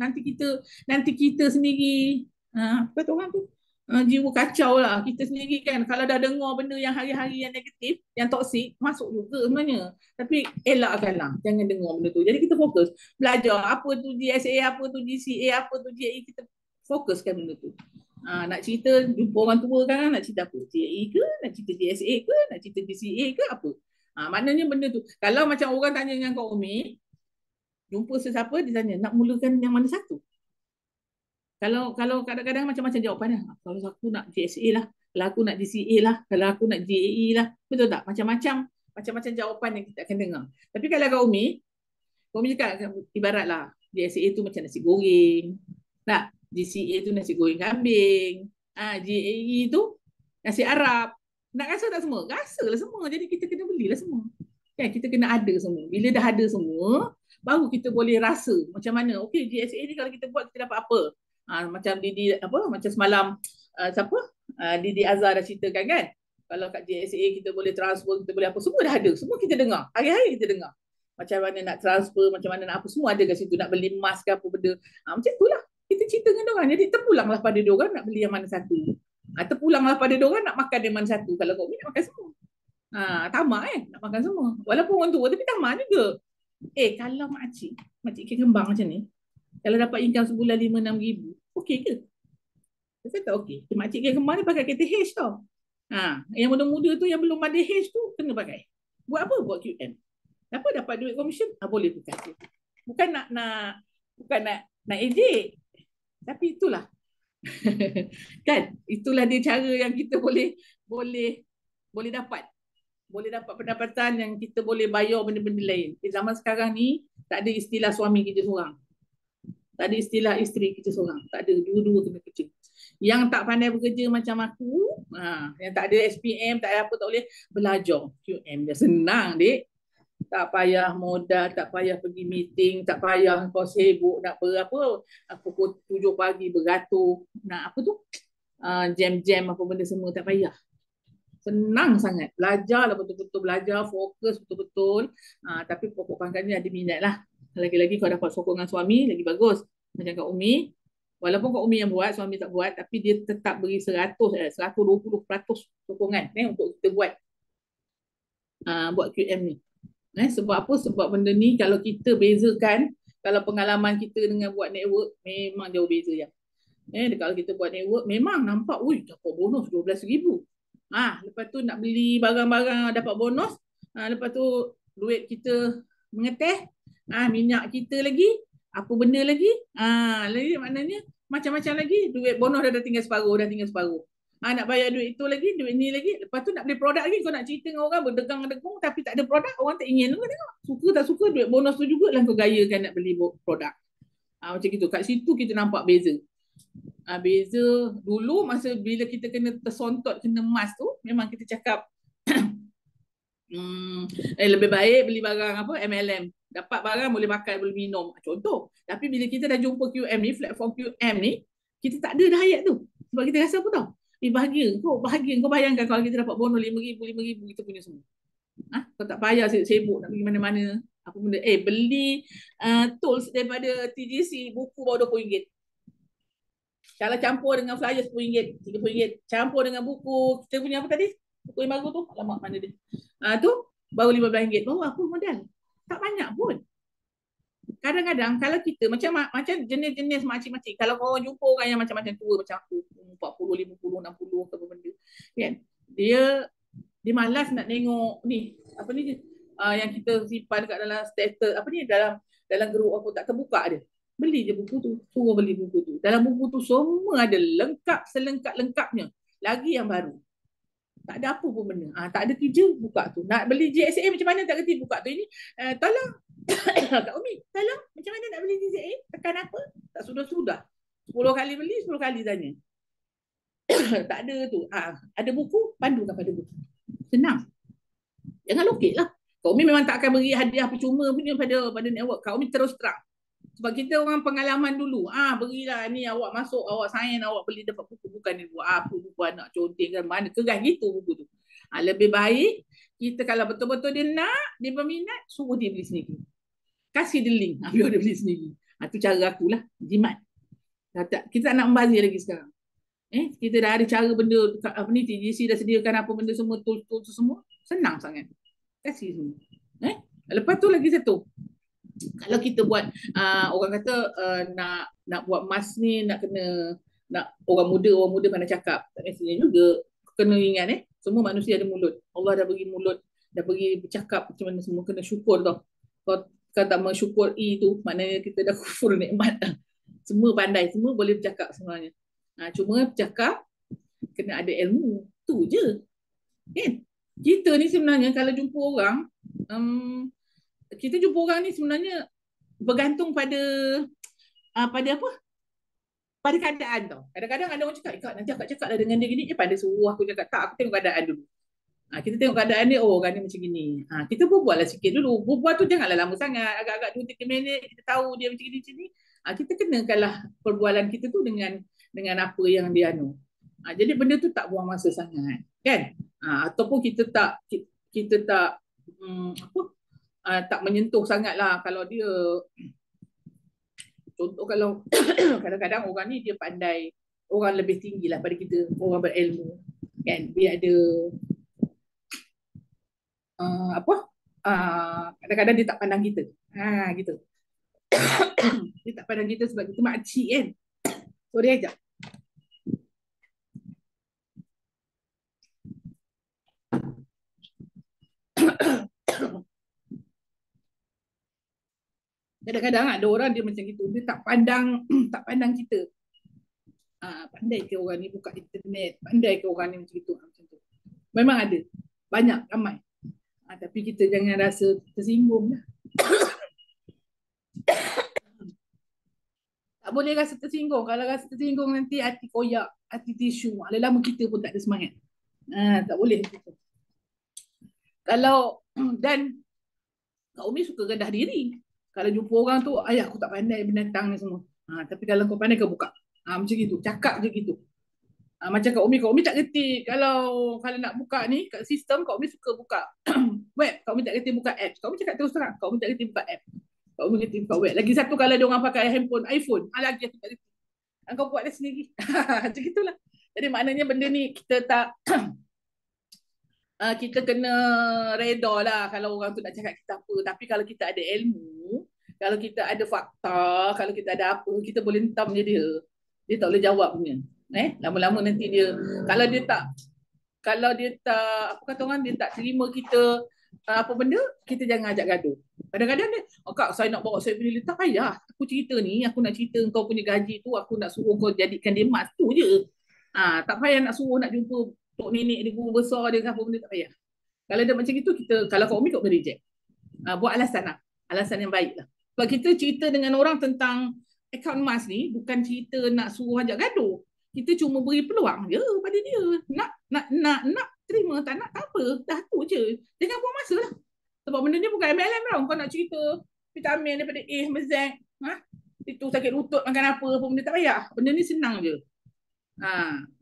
kita sendiri apa tu orang tu jiwa kacau lah kita sendiri kan. Kalau dah dengar benda yang hari-hari yang negatif, yang toksik, masuk juga sebenarnya. Tapi elakkanlah, jangan dengar benda tu. Jadi kita fokus belajar apa tu GSA, apa tu GCA, apa tu GAE, kita fokuskan benda tu. Nak cerita jumpa orang tua kan, nak cerita apa? GAE ke, nak cerita GSA ke, nak cerita GCA ke apa? Maknanya benda tu. Kalau macam orang tanya dengan Kak Umi, jumpa sesiapa, dia tanya, nak mulakan yang mana satu? Kalau kadang-kadang macam-macam jawapannya. Kalau aku nak GSA lah, kalau aku nak GCA lah, kalau aku nak GAE lah. Betul tak? Macam-macam jawapan yang kita akan dengar. Tapi kalau Kak Umi cakap ibaratlah GSA tu macam nasi goreng. Tak? GCA tu nasi goreng kambing. GAE tu nasi Arab. Nak rasa tak semua? Rasalah semua. Jadi kita kena belilah semua. Kan? Kita kena ada semua. Bila dah ada semua, baru kita boleh rasa macam mana. Okey, GSA ni kalau kita buat, kita dapat apa? Macam Didi apa macam semalam Didi Azhar dah ceritakan kan, kalau kat GSA kita boleh transfer, kita boleh apa, semua dah ada, semua kita dengar hari-hari, kita dengar macam mana nak transfer, macam mana nak apa, semua ada kat situ, nak beli emas ke apa benda, macam itulah kita cerita dengan diorang. Jadi terpulanglah pada diorang nak beli yang mana satu, terpulanglah pada diorang nak makan yang mana satu. Kalau kau nak makan semua, tamak nak makan semua, walaupun orang tua tapi tamak juga. Kalau makcik kembang macam ni, kalau dapat income sebulan 5-6 ribu, okey ke? Saya tak okey. Makcik kembang ni pakai KTH tau. Yang muda-muda tu yang belum ada H tu kena pakai. Buat apa? Buat QM. Apa dapat duit komisen? Boleh pakai. Bukan nak ejek. Tapi itulah. Kan? Itulah dia cara yang kita boleh dapat. Boleh dapat pendapatan yang kita boleh bayar benda-benda lain. Di zaman sekarang ni tak ada istilah suami kerja seorang. Tak ada istilah isteri kerja seorang. Tak ada, dua-dua kena kerja. Yang tak pandai bekerja macam aku, yang tak ada SPM, tak ada apa, tak boleh belajar QM. Dia senang, dek. Tak payah modal, tak payah pergi meeting, tak payah kau sibuk nak berapa, pukul 7 pagi beratur, nak apa tu, jam-jam apa benda semua, tak payah. Senang sangat. Belajarlah betul-betul, belajar, fokus betul-betul. Tapi pokok pangkalnya ada minat lah. Lagi-lagi kau dapat sokongan suami, lagi bagus. Macam Kak Umi, walaupun Kak Umi yang buat, suami tak buat, tapi dia tetap beri 120% sokongan untuk kita buat QM ni. Sebab apa? Sebab benda ni kalau kita bezakan, kalau pengalaman kita dengan buat network, memang jauh beza ya. Kalau kita buat network, memang nampak, dapat bonus 12,000. Lepas tu nak beli barang-barang dapat bonus. Lepas tu duit kita mengeteh. Minyak kita lagi, apa benda lagi, lagi maknanya macam-macam lagi, duit bonus dah tinggal separuh, Nak bayar duit itu lagi, duit ni lagi. Lepas tu nak beli produk lagi. Kau nak cerita dengan orang berdegang-degung tapi tak ada produk, orang tak ingin. Kau tengok. Suka tak suka, duit bonus tu juga lah kau gayakan nak beli produk. Macam gitu. Kat situ kita nampak beza. Beza dulu masa bila kita kena tersontot, kena emas tu, memang kita cakap lebih baik beli barang apa MLM. Dapat barang boleh makan, boleh minum. Contoh. Tapi bila kita dah jumpa QM ni, platform QM ni, kita tak ada dah ayat tu. Sebab kita rasa apa tau? Bahagia. Kau bayangkan kalau kita dapat bonus RM5,000 kita punya semua. Kau tak payah sibuk nak pergi mana-mana. Apa benda. Beli tools daripada TGC, buku baru RM20. Kalau campur dengan flyer RM10, RM30. Campur dengan buku, kita punya apa tadi? Buku yang baru tu. Alamak, mana dia? Tu baru RM15. Baru apa modal? Tak banyak pun. Kadang-kadang kalau kita macam jenis-jenis makcik-makcik, kalau kau jumpa orang yang macam-macam tua macam aku, 40, 50, 60 apa benda, kan? Dia malas nak tengok ni, apa ni yang kita simpan kat dalam status, apa ni, dalam grup aku tak terbuka dia. Beli je buku tu, suruh beli buku tu. Dalam buku tu semua ada lengkap, selengkap-lengkapnya. Lagi yang baru. Tak ada apa pun benda. Tak ada kerja, buka tu. Nak beli GSA macam mana tak kerti, buka tu. Ini, tolong, Kak Umi, tolong, macam mana nak beli GSA? Tekan apa? Tak sudah-sudah. 10 kali beli, 10 kali tanya. Tak ada tu. Ada buku, pandukan pada buku. Senang. Jangan lokek lah. Kak Umi memang tak akan beri hadiah percuma punya pada network. Kak Umi terus terang. Sebab kita orang pengalaman dulu. Berilah ni, awak masuk, awak sign, awak beli dapat buku. Bukan ni buat apa, buku anak conteng kan. Mana keras gitu buku tu. Lebih baik, kita kalau betul-betul dia nak, dia berminat, suruh dia beli sendiri. Kasih dia link, biar dia beli sendiri. Itu cara aku lah, jimat. Kita tak nak membazir lagi sekarang. Kita dah ada cara benda, apa ni, TGC dah sediakan apa benda semua, tools semua. Senang sangat. Kasih semua. Lepas tu lagi satu. Kalau kita buat orang kata nak buat emas ni nak kena orang muda pandai cakap, tak mestinya juga. Kena ingat semua manusia ada mulut. Allah dah bagi mulut, dah bagi bercakap macam mana, semua kena syukur tau. Kalau tak mensyukuri tu, maknanya kita dah kufur nikmat. Semua pandai, semua boleh bercakap sebenarnya. Cuma bercakap kena ada ilmu, tu je. Kan? Kita ni sebenarnya kalau jumpa orang, kita jumpa orang ni sebenarnya bergantung pada apa? Pada keadaan tau. Kadang-kadang ada orang cakap, Kak, nanti akak cakap lah dengan dia gini, pada suruh aku cakap. Tak, aku tengok keadaan dulu. Kita tengok keadaan dia, orang ni macam gini. Kita berbual lah sikit dulu. Berbual tu janganlah lama sangat. Agak-agak 2-3 minit, kita tahu dia macam gini. Kita kenakanlah perbualan kita tu dengan apa yang dia anu. Jadi benda tu tak buang masa sangat. Kan? Ataupun kita tak tak menyentuh sangat lah kalau dia, contoh kalau kadang-kadang orang ni dia pandai, orang lebih tinggi lah pada kita, orang berilmu kan, dia ada kadang-kadang dia tak pandang kita gitu. Dia tak pandang kita sebab kita makcik kan. Sorry aja. Kadang-kadang ada orang dia macam gitu, dia tak pandang kita. Pandai ke orang ni buka internet, pandai ke orang ni macam itu. Memang ada, banyak, ramai. Tapi kita jangan rasa tersinggung lah. Tak boleh rasa tersinggung. Kalau rasa tersinggung nanti hati koyak, hati tisu. Lama kita pun tak ada semangat. Tak boleh. Kalau dan Kak Umi suka rendah diri. Kalau jumpa orang tu, ayah aku tak pandai binatang ni semua. Tapi kalau kau pandai kau buka. Macam gitu. Cakap je gitu. Macam Kak Umi tak kerti. Kalau nak buka ni, kat sistem, Kak Umi suka buka web. Kak Umi tak kerti buka app. Kak Umi cakap terus terang. Kak Umi tak kerti buka app. Kak Umi kerti buka web. Lagi satu kalau ada orang pakai handphone, iPhone. Lagi aku tak kerti. Kau buat dia sendiri. Macam gitulah. Jadi maknanya benda ni kita tak kita kena reda lah kalau orang tu nak cakap kita apa. Tapi kalau kita ada ilmu, kalau kita ada fakta, kalau kita ada apa, kita boleh hentam je dia. Dia tak boleh jawab punya. Lama-lama nanti dia, kalau dia tak apa kata orang, dia tak terima kita apa benda, kita jangan ajak gaduh. Kadang-kadang dia, Kak, saya nak bawa saya pilih. Tak payah. Aku cerita ni, aku nak cerita kau punya gaji tu, aku nak suruh kau jadikan dia emas tu je. Tak payah nak suruh nak jumpa tok nenek dia, guru besar dia, apa benda tak payah. Kalau dia macam itu, kita, kalau kau Umi, kau boleh reject. Buat alasan lah. Alasan yang baik lah. Kalau kita cerita dengan orang tentang account emas ni, bukan cerita nak suruh ajak gaduh. Kita cuma beri peluang je pada dia. Nak terima, tak nak, tak apa. Dah tu je. Jangan buang masa lah. Sebab benda ni bukan MLM tau. Kau nak cerita vitamin daripada A sampai Z. Itu sakit lutut makan apa benda tak payah. Benda ni senang je.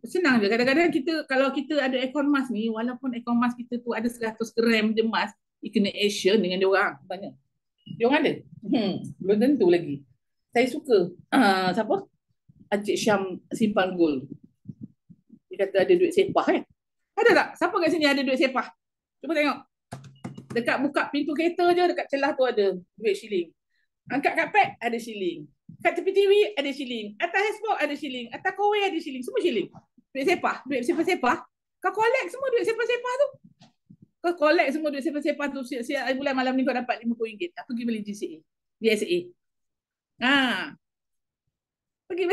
Senang je. Kadang-kadang kita, kalau kita ada akaun emas ni, walaupun akaun emas kita tu ada 100 gram je emas, dia kena action dengan dia orang. Banyak. Dia orang ada. Belum tentu lagi. Saya suka. Siapa? Encik Syam simpan gold. Dia kata ada duit sepah kan? Ada tak? Siapa kat sini ada duit sepah? Cuba tengok. Dekat buka pintu kereta je, dekat celah tu ada duit shilling. Angkat kat pad, ada shilling. Kat tepi TV, ada shilling. Atas hashboard, ada shilling. Atas kowai, ada shilling. Semua shilling. Duit sepah. Duit sepah-sepah. Kau collect semua duit sepah-sepah tu. Kau collect semua duit sepah-sepah tu. Siap bulan malam ni kau dapat RM50. Aku pergi beli GCA. DSA. Pergi.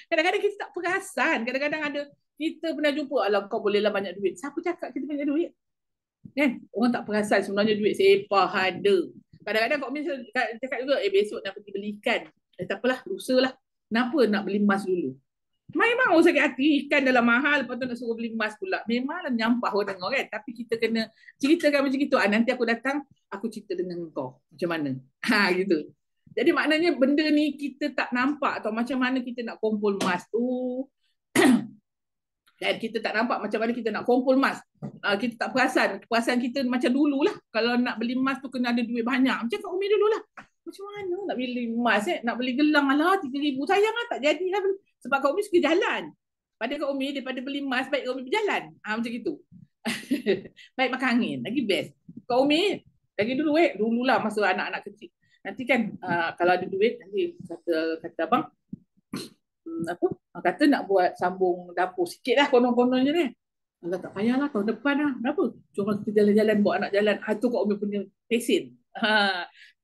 Kadang-kadang kita tak perasan. Kadang-kadang ada, kita pernah jumpa, alah kau bolehlah banyak duit. Siapa cakap kita banyak duit? Kan? Orang tak perasan sebenarnya duit sepah ada. Kadang-kadang kau misalnya cakap juga, besok nak pergi beli ikan. Tak apalah, lusa lah. Kenapa nak beli emas dulu? Memang orang sakit hati, ikan dalam mahal, lepas tu nak suruh beli emas pula. Memanglah nyampah orang dengar kan. Tapi kita kena ceritakan macam itu. Nanti aku datang, aku cerita dengan kau. Macam mana? Gitu. Jadi maknanya benda ni kita tak nampak atau macam mana kita nak kumpul emas tu. Dan kita tak nampak macam mana kita nak kumpul emas. Kita tak perasan. Perasan kita macam dululah. Kalau nak beli emas tu kena ada duit banyak. Macam Kak Umi dululah. Macam mana nak beli emas Nak beli gelang lah 3,000. Sayang lah tak jadi lah. Sebab Kak Umi suka jalan. Pada Kak Umi daripada beli emas, baik Kak Umi berjalan. Macam itu. Baik makan angin. Lagi best. Kak Umi lagi dululah masa anak-anak kecil. Nanti kan kalau ada duit, nanti kata abang, kata nak buat sambung dapur sikit lah konon-kononnya ni. Alah tak payahlah tahun depan lah. Kenapa? Cuma kita jalan-jalan bawa anak jalan. Itu Kak Umi punya pesen.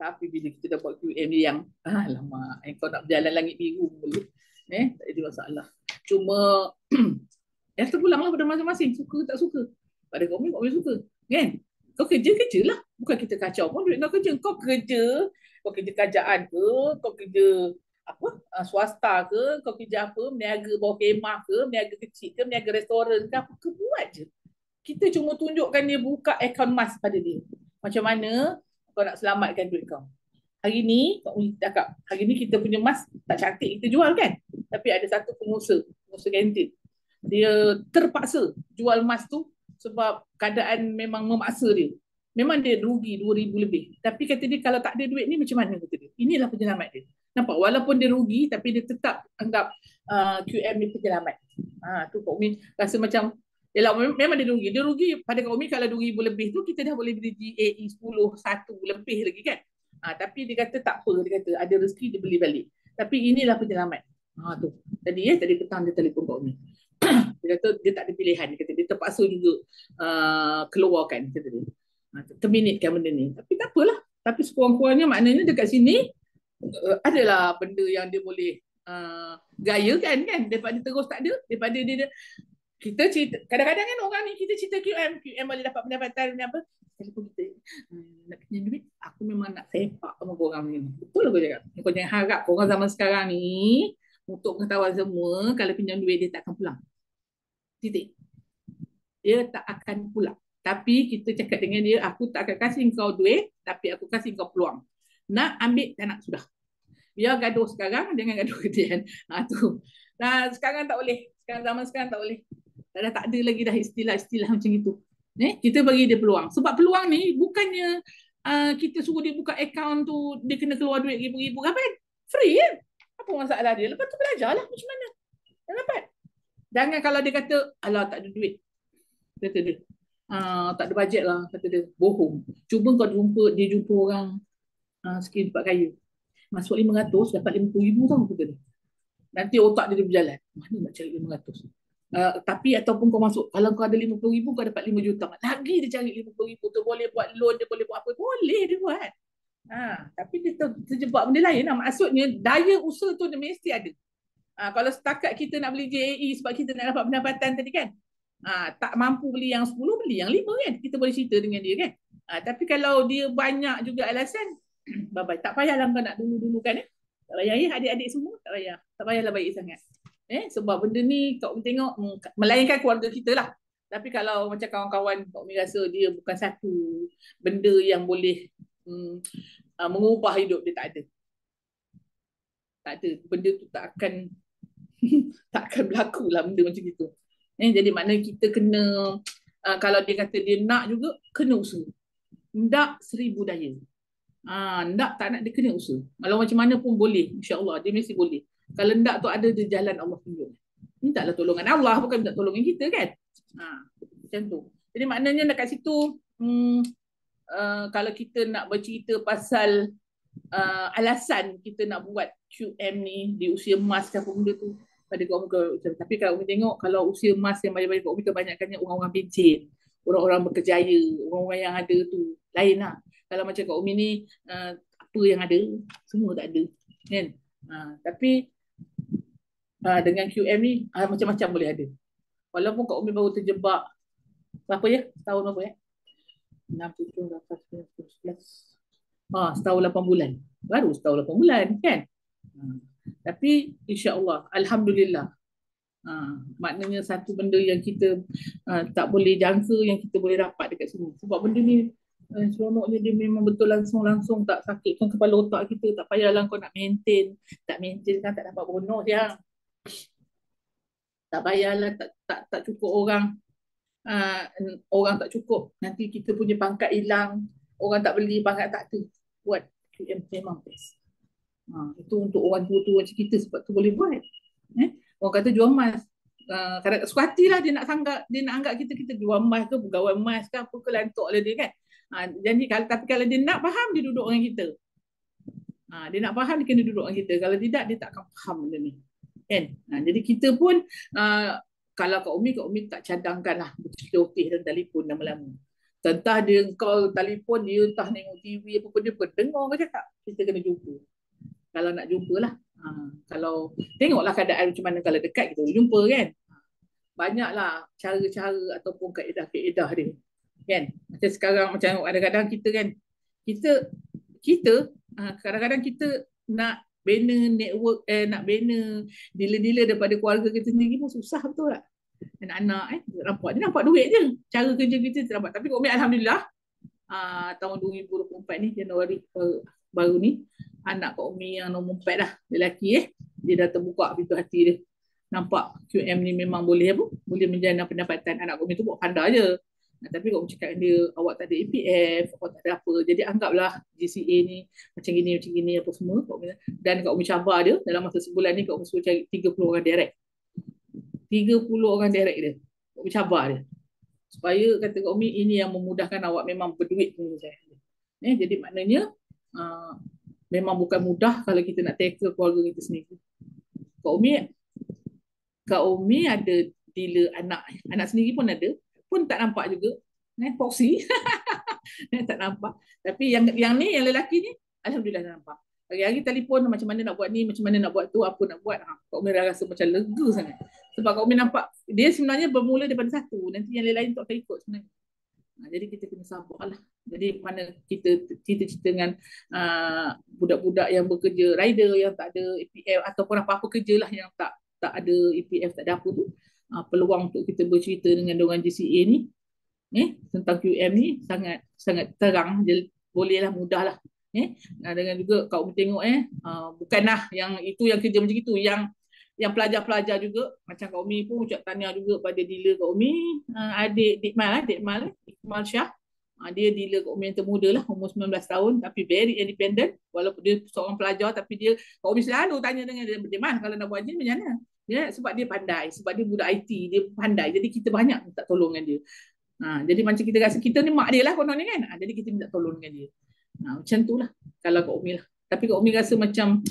Tapi bila kita dah buat QM ni yang lama, kau nak berjalan langit biru boleh. Tak ada masalah. Cuma terpulang lah pada masing-masing. Suka tak suka. Pada Kak Umi suka. Kan? Kau kerja lah. Bukan kita kacau pun duit kau kerja. Kau kerja kerajaan ke, kau kerja swasta ke, kau kerja apa, meniaga bawah kemah ke, meniaga kecil ke, meniaga restoran ke, apa ke, buat je. Kita cuma tunjukkan dia buka akaun emas pada dia. Macam mana kau nak selamatkan duit kau. Hari ni, hari ni kita punya emas tak cantik kita jual kan. Tapi ada satu pengusaha kantin. Dia terpaksa jual emas tu sebab keadaan memang memaksa dia. Memang dia rugi 2,000 lebih. Tapi kata dia kalau tak ada duit ni macam mana kata dia. Inilah penyelamat dia. Nampak? Walaupun dia rugi tapi dia tetap anggap QM ni penyelamat. Tu Kak Umi rasa macam yalah, memang dia rugi. Dia rugi pada Kak Umi kalau 2,000 lebih tu kita dah boleh beli GAE 10, 1 lebih lagi kan. Tapi dia kata tak apa. Dia kata ada rezeki dia beli balik. Tapi inilah penyelamat. Tu. Tadi petang dia telefon Kak Umi. Dia kata dia tak ada pilihan. Dia kata dia terpaksa juga keluarkan. Kata dia. Terminatkan benda ni. Tapi tak apalah. Tapi sekurang-kurangnya maknanya dekat sini adalah benda yang dia boleh gaya kan daripada terus tak ada. Daripada dia kita cerita. Kadang-kadang kan orang ni kita cerita QM boleh dapat pendapatan apa. Telefon kita nak pinjam duit. Aku memang nak sepak sama korang ni. Betul lah kau cakap. Kau jangan harap korang zaman sekarang ni untuk pengetahuan semua kalau pinjam duit dia tak akan pulang. Titik. Dia tak akan pulang. Tapi kita cakap dengan dia, aku tak akan kasih kau duit, tapi aku kasih kau peluang. Nak ambil, tak nak, sudah. Biar gaduh sekarang, jangan gaduh kemudian. Tu. Nah, sekarang tak boleh. Zaman sekarang tak boleh. Dah tak ada lagi dah istilah-istilah macam itu. Kita bagi dia peluang. Sebab peluang ni bukannya kita suruh dia buka akaun tu, dia kena keluar duit ribu-ribu. Apa? Free kan? Apa masalah dia? Lepas tu belajarlah macam mana. Dah dapat. Jangan kalau dia kata, alah tak ada duit. Kata dia. Tak ada bajet lah, kata dia. Bohong. Cuba kau jumpa orang sikit dapat kaya. Masuk 500, dapat 50,000 tau, kata dia. Nanti otak dia berjalan. Mana nak cari 500? Tapi ataupun kau masuk, kalau kau ada 50,000, kau dapat 5 juta. Lagi dia cari 50,000 tu, boleh buat loan, dia boleh buat apa. Boleh dia buat. Tapi dia terjebak benda lain lah. Maksudnya, daya usaha tu dia mesti ada. Kalau setakat kita nak beli JAE sebab kita nak dapat pendapatan tadi kan, tak mampu beli yang 10, beli yang 5 kan. Kita boleh cerita dengan dia kan. Tapi kalau dia banyak juga alasan, bye-bye. Tak payahlah kau nak dulu-dulu kan. Tak payah ya adik-adik semua, tak payah. Tak payahlah baik sangat. Sebab benda ni kau tengok melainkan keluarga kita lah. Tapi kalau macam kawan-kawan Kak Umi rasa dia bukan satu benda yang boleh mengubah hidup dia, tak ada. Tak ada. Benda tu tak akan tak akan berlaku lah benda macam itu. Jadi maknanya kita kena, kalau dia kata dia nak juga, kena usaha. Ndak 1000 daya. Ndak tak nak, dia kena usaha. Kalau macam mana pun boleh, insyaAllah dia mesti boleh. Kalau ndak tu ada di jalan Allah tunjuk. Minta lah tolongan Allah, bukan minta tolongan kita kan. Macam tu. Jadi maknanya dekat situ, kalau kita nak bercerita pasal alasan kita nak buat QM ni di usia emas ke apa benda tu, pada kau muka. Tapi kalau Umi tengok, kalau usia emas yang banyak-banyak kau Umi, kebanyakannya orang-orang pencen, orang-orang berkejaya, orang-orang yang ada tu lain lah. Kalau macam Kak Umi ni, apa yang ada, semua tak ada kan. Tapi dengan QM ni, macam-macam boleh ada. Walaupun Kak Umi baru terjebak berapa ya? Setahun berapa ya? 6, 7, 8, 9, 10, 11. Setahun 8 bulan. Baru setahun 8 bulan kan. Tapi insya-Allah, alhamdulillah. Maknanya satu benda yang kita tak boleh jangka yang kita boleh dapat dekat sini. Sebab benda ni seronoknya dia memang betul langsung tak sakitkan kepala otak kita. Tak payahlah kau nak maintain. Tak maintain kan tak dapat bonus dia. Tak payahlah tak cukup orang. Orang tak cukup. Nanti kita punya pangkat hilang. Orang tak beli pangkat tak tu. Buat QM memang best. Itu untuk orang tua-tua macam kita, sebab tu boleh buat. Orang kata jual emas. Kadang suka hatilah dia nak anggap kita jual emas ke, pegawai emas ke, apa ke, lantuk lah dia kan. Jadi tapi kalau dia nak faham, dia duduk dengan kita. Dia nak faham, dia kena duduk dengan kita. Kalau tidak, dia tak akan faham benda ni. Kan? Jadi kita pun, kalau Kak Umi tak cadangkan lah berceloteh dan telefon lama-lama. Entah dia kau telefon, dia entah tengok TV apa-apa, dia dengar ke cakap, kita kena jumpa. Kalau nak jumpa lah. Kalau tengoklah keadaan macam mana kalau dekat, kita boleh jumpa kan. Banyaklah cara-cara ataupun kaedah-kaedah dia. Kan? Macam sekarang, macam kadang-kadang kita kan, kita kadang-kadang kita nak bina network, nak bina dealer-dealer daripada keluarga kita sendiri pun susah betul tak? Anak-anak dia nampak duit je. Cara kerja kita nampak. Tapi Umi alhamdulillah, tahun 2024 ni, Januari baru ni, anak Kak Umi yang nombor 4 dah, lelaki dia dah terbuka pintu hati dia. Nampak QM ni memang boleh boleh menjana pendapatan. Anak Kak Umi tu buat pandai je. Tapi Kak Umi cakap dia, awak tak ada EPF, awak tak ada apa. Jadi anggaplah GCA ni macam gini apa semua. Dan Kak Umi cabar dia, dalam masa sebulan ni Kak Umi suruh cari 30 orang direct. 30 orang direct dia. Kak Umi cabar dia. Supaya kata Kak Umi, ini yang memudahkan awak memang berduit pun saya. Jadi maknanya memang bukan mudah kalau kita nak tackle keluarga kita sendiri. Kak Umi ada dealer anak sendiri pun ada, pun tak nampak juga. Proxy. Tak nampak. Tapi yang ni, yang lelaki ni, alhamdulillah nampak. Hari-hari telefon macam mana nak buat ni, macam mana nak buat tu, apa nak buat. Kak Umi rasa macam lega sangat. Sebab Kak Umi nampak dia sebenarnya bermula daripada satu, nanti yang lain-lain tak akan ikut sebenarnya. Jadi kita kena sabar lah. Jadi mana kita cerita dengan budak-budak yang bekerja, rider yang tak ada EPF ataupun apa-apa kerja lah yang tak ada EPF, tak ada apa tu, peluang untuk kita bercerita dengan diorang GCA ni tentang QM ni sangat terang, bolehlah, mudah lah. Dengan juga Kak Umi tengok bukanlah yang itu yang kerja macam itu, yang pelajar-pelajar juga, macam Kak Umi pun ucap tahniah juga pada dealer Kak Umi, adik Iqmal Syah. Dia dealer Kak Umi yang termuda lah, umur 19 tahun, tapi very independent. Walaupun dia seorang pelajar, tapi Kak Umi selalu tanya dengan dia, bagaimana kalau nak buat ni macam mana? Sebab dia pandai, sebab dia budak IT, dia pandai. Jadi kita banyak minta tolong dengan dia. Jadi macam kita rasa kita ni mak dia lah konon ni kan. Jadi kita minta tolong dengan dia. Macam tu lah kalau Kak Umi lah. Tapi Kak Umi rasa macam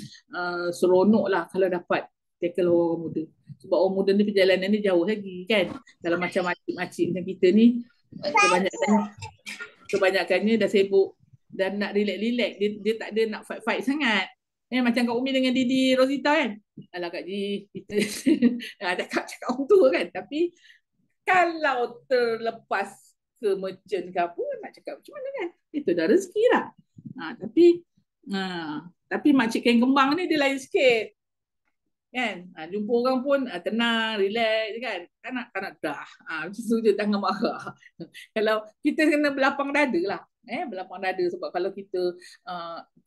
seronok lah kalau dapat tackle orang muda. Sebab orang muda ni perjalanan ni jauh lagi kan. Kalau macam makcik-makcik macam kita ni, kebanyakannya dah sibuk dan nak relax-relax. Dia tak ada nak fight-fight sangat. Macam Kak Umi dengan Didi Rosita kan. Alah Kak Ji, kita cakap orang tua kan. Tapi kalau terlepas ke merchant ke apa, nak cakap macam mana kan? Itu dah rezeki lah. Tapi makcik kain kembang ni dia lain sikit. Kan? Jumpa orang pun tenang, relax kan. Tak nak dah. Macam tu je, jangan marah. Kalau kita kena berlapang dada lah. Berlapang dada sebab kalau kita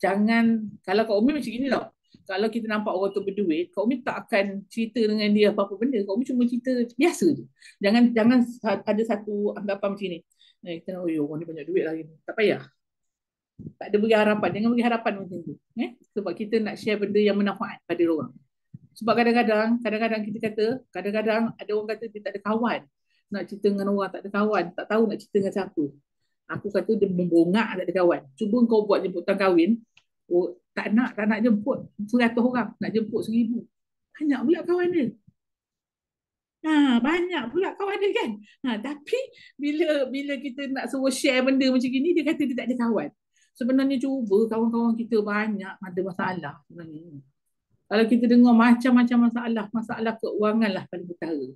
jangan, kalau Kak Umi macam gini tau. Kalau kita nampak orang tu berduit, Kak Umi tak akan cerita dengan dia apa-apa benda. Kak Umi cuma cerita biasa je. Jangan ada satu anggapan macam ni. Kita nak, orang ni banyak duit lagi. Tak payah. Tak ada beri harapan. Jangan beri harapan macam tu. Sebab kita nak share benda yang bermanfaat pada orang. Sebab kadang-kadang kita kata, kadang-kadang ada orang kata dia tak ada kawan. Nak cerita dengan orang, tak ada kawan. Tak tahu nak cerita dengan siapa. Aku kata dia membongak tak ada kawan. Cuba kau buat jemputan kahwin. Tak nak jemput 100 orang. Nak jemput 1000. Banyak pula kawan dia. Banyak pula kawan dia kan. Tapi bila kita nak suruh share benda macam gini, dia kata dia tak ada kawan. Sebenarnya cuba kawan-kawan kita banyak ada masalah sebenarnya. Kalau kita dengar macam-macam masalah keuangan lah paling utara.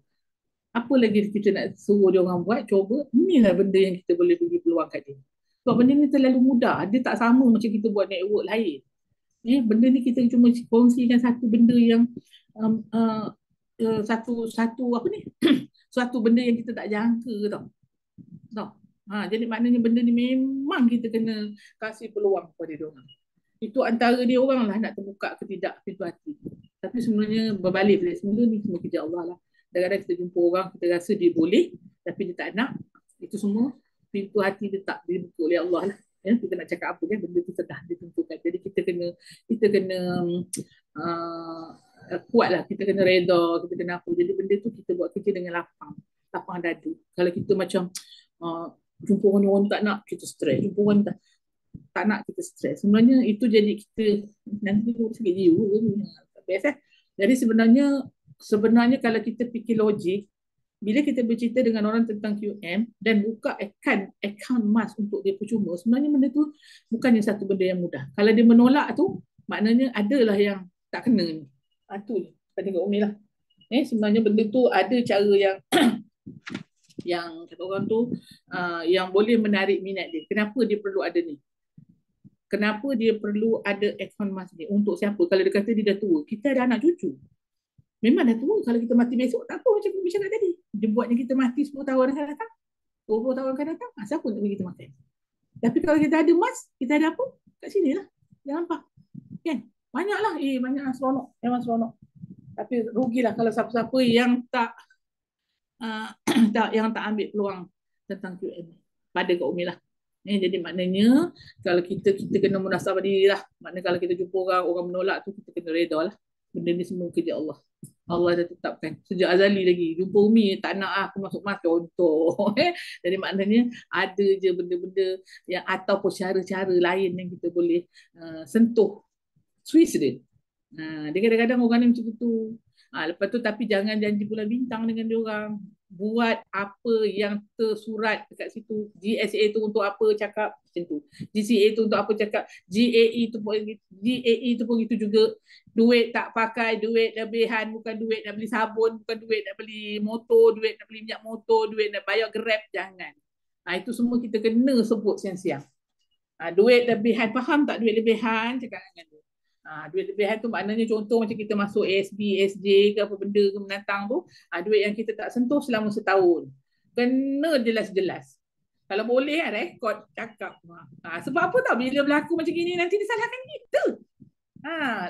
Apa lagi kita nak suruh dia orang buat, cuba, inilah benda yang kita boleh bagi peluang kat dia. Sebab benda ni terlalu mudah. Dia tak sama macam kita buat network lain. Benda ni kita cuma kongsikan satu benda yang satu apa ni? Suatu benda yang kita tak jangka tau. Jadi maknanya benda ni memang kita kena kasih peluang kepada dia orang. Itu antara dia orang lah nak terbuka ke tidak pintu hati. Tapi sebenarnya berbalik pada semula ni semua kerja Allah lah. Kadang-kadang kita jumpa orang, kita rasa dia boleh, tapi dia tak nak. Itu semua pintu hati dia tak dibuka oleh Allah lah. Kita nak cakap apa kan, benda tu dah ditentukan. Jadi kita kena kuat lah, kita kena reda, kita kena apa. Jadi benda tu kita buat kerja dengan lapang dada. Kalau kita macam jumpa orang tak nak, kita stres. Jumpa orang tak nak, kita stres. Sebenarnya itu jadi kita nanti sikit jiwa tak biasa. Jadi sebenarnya kalau kita fikir logik, bila kita bercerita dengan orang tentang QM dan buka akaun emas untuk dia percuma, sebenarnya benda tu bukannya satu benda yang mudah. Kalau dia menolak tu, maknanya adalah yang tak kena ni. Tu tadi Kak Umi lah. Sebenarnya benda tu ada cara yang kata orang tu yang boleh menarik minat dia. Kenapa dia perlu ada ni? Kenapa dia perlu ada akaun emas ni? Untuk siapa? Kalau dia kata dia dah tua, kita ada anak cucu. Memang dah tua. Kalau kita mati besok, tak apa macam kita cakap tadi. Dia buatnya kita mati 10 tahun akan datang, 20 tahun akan datang. Siapa nak bagi kita makan? Tapi kalau kita ada emas, kita ada apa? Kat sini lah. Jangan nampak. Kan? Banyaklah. Banyaklah seronok. Memang seronok. Tapi rugilah kalau siapa-siapa yang tak ambil peluang tentang QM pada Kak Umi lah. Jadi maknanya kalau kita kena munasabah diri lah. Maknanya kalau kita jumpa orang menolak tu, kita kena reda lah. Benda ni semua kerja Allah. Allah dah tetapkan sejak azali lagi. Jumpa Umi tak nak aku masuk mas contoh. Jadi maknanya ada je benda-benda yang ataupun cara-cara lain yang kita boleh sentuh Swiss dia. Dia kadang-kadang orang ni macam tu. Lepas tu tapi jangan janji bulan bintang dengan dia orang. Buat apa yang tersurat dekat situ. GSA tu untuk apa cakap macam tu. GCA tu untuk apa cakap. GAE tu pun itu juga. Duit tak pakai, duit lebihan, bukan duit nak beli sabun, bukan duit nak beli motor, duit nak beli minyak motor, duit nak bayar Grab, jangan. Itu semua kita kena sebut siang-siang. Duit lebihan, faham tak duit lebihan? Cakap dengan dia. Duit lebihan tu maknanya contoh macam kita masuk ASB, SJ ke apa benda ke menatang tu, duit yang kita tak sentuh selama setahun. Kena jelas-jelas. Kalau boleh rekod cakap. Sebab apa tau, bila berlaku macam gini nanti disalahkan kita.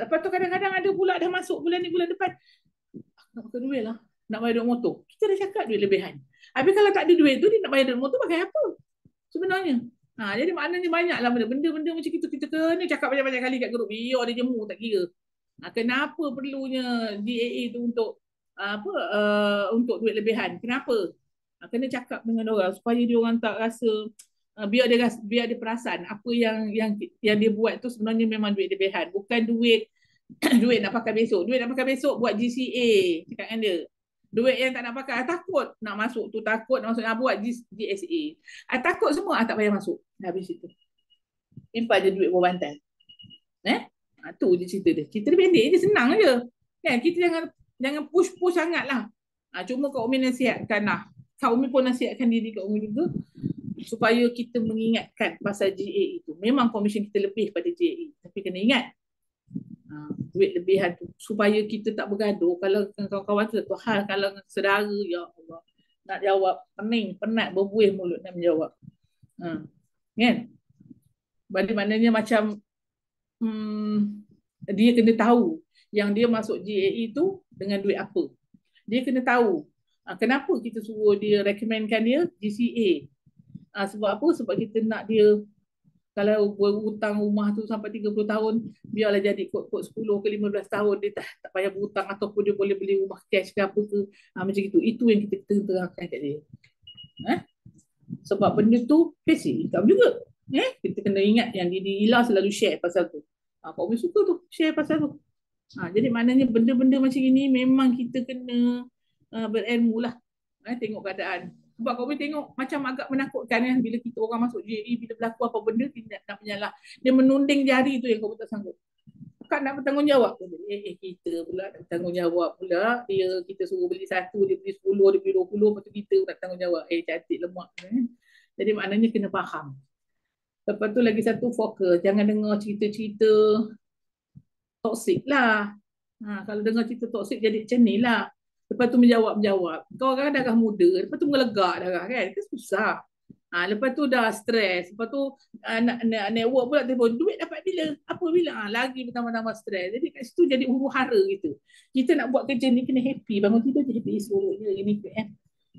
Lepas tu kadang-kadang ada pula dah masuk bulan ni bulan depan. Nak pakai duit lah. Nak bayar duit motor. Kita dah cakap duit lebihan. Habis kalau tak ada duit tu, dia nak bayar duit motor pakai apa? Sebenarnya. Jadi maknanya banyaklah benda-benda macam itu kita kena cakap banyak-banyak kali kat grup. Biar dia jemu tak kira. Kenapa perlunya GAA tu untuk untuk duit lebihan? Kenapa? Kena cakap dengan orang supaya dia orang tak rasa biar dia perasan apa yang dia buat tu sebenarnya memang duit lebihan, bukan duit duit nak pakai besok. Duit nak pakai besok buat GCA cakap dengan dia. Duit yang tak nak pakai, takut nak masuk tu, takut nak masuk nak buat GSA. Takut semua, tak payah masuk. Habis itu. Simpan je duit berbantal. Tu je cerita dia. Cerita dia pendek je, senang je. Kan kita jangan push sangat lah. Cuma Kak Umi nasihatkan lah. Kak Umi pun nasihatkan diri Kak Umi juga supaya kita mengingatkan pasal GA itu. Memang komisen kita lebih pada GA, tapi kena ingat duit lebihan tu supaya kita tak bergaduh. Kalau kawan-kawan tu satu hal, kalau saudara, ya Allah, nak jawab pening, penat, berbuih mulut nak menjawab. Kan? Bagi maknanya macam dia kena tahu yang dia masuk GAE tu dengan duit apa. Dia kena tahu kenapa kita suruh dia recommendkan dia GCA. Sebab apa? Sebab kita nak dia kalau berhutang rumah tu sampai 30 tahun, biarlah jadi kot-kot 10 ke 15 tahun dia tak payah berhutang ataupun dia boleh beli rumah cash ke apa ke. Macam itu. Itu yang kita terangkan kat dia. Sebab benda tu passive income juga. Kita kena ingat yang diri Ila selalu share pasal tu. Kak Umi suka tu share pasal tu. Jadi maknanya benda-benda macam ini memang kita kena berilmu lah. Tengok keadaan. Sebab Kak Umi tengok macam agak menakutkan kan bila kita orang masuk JE, bila berlaku apa benda tidak nak menyalah. Dia menunding jari tu yang Kak Umi tak sanggup. Kan nak bertanggungjawab. Kita pula nak bertanggungjawab pula. Kita suruh beli satu, dia beli 10, dia beli 20, lepas tu kita nak bertanggungjawab. Cantik lemak. Jadi maknanya kena faham. Lepas tu lagi satu fokus. Jangan dengar cerita-cerita toksik lah. Kalau dengar cerita toksik jadi macam ni lah. Lepas tu menjawab. Kau kan darah muda. Lepas tu melegak darah kan. Itu susah. Lepas tu dah stres. Lepas tu nak network pula telefon. Duit dapat bila? Apa bila? Lagi bertambah-tambah stres. Jadi kat situ jadi huru hara gitu. Kita nak buat kerja ni kena happy. Bangun tidur je happy. Suruhnya ini kan.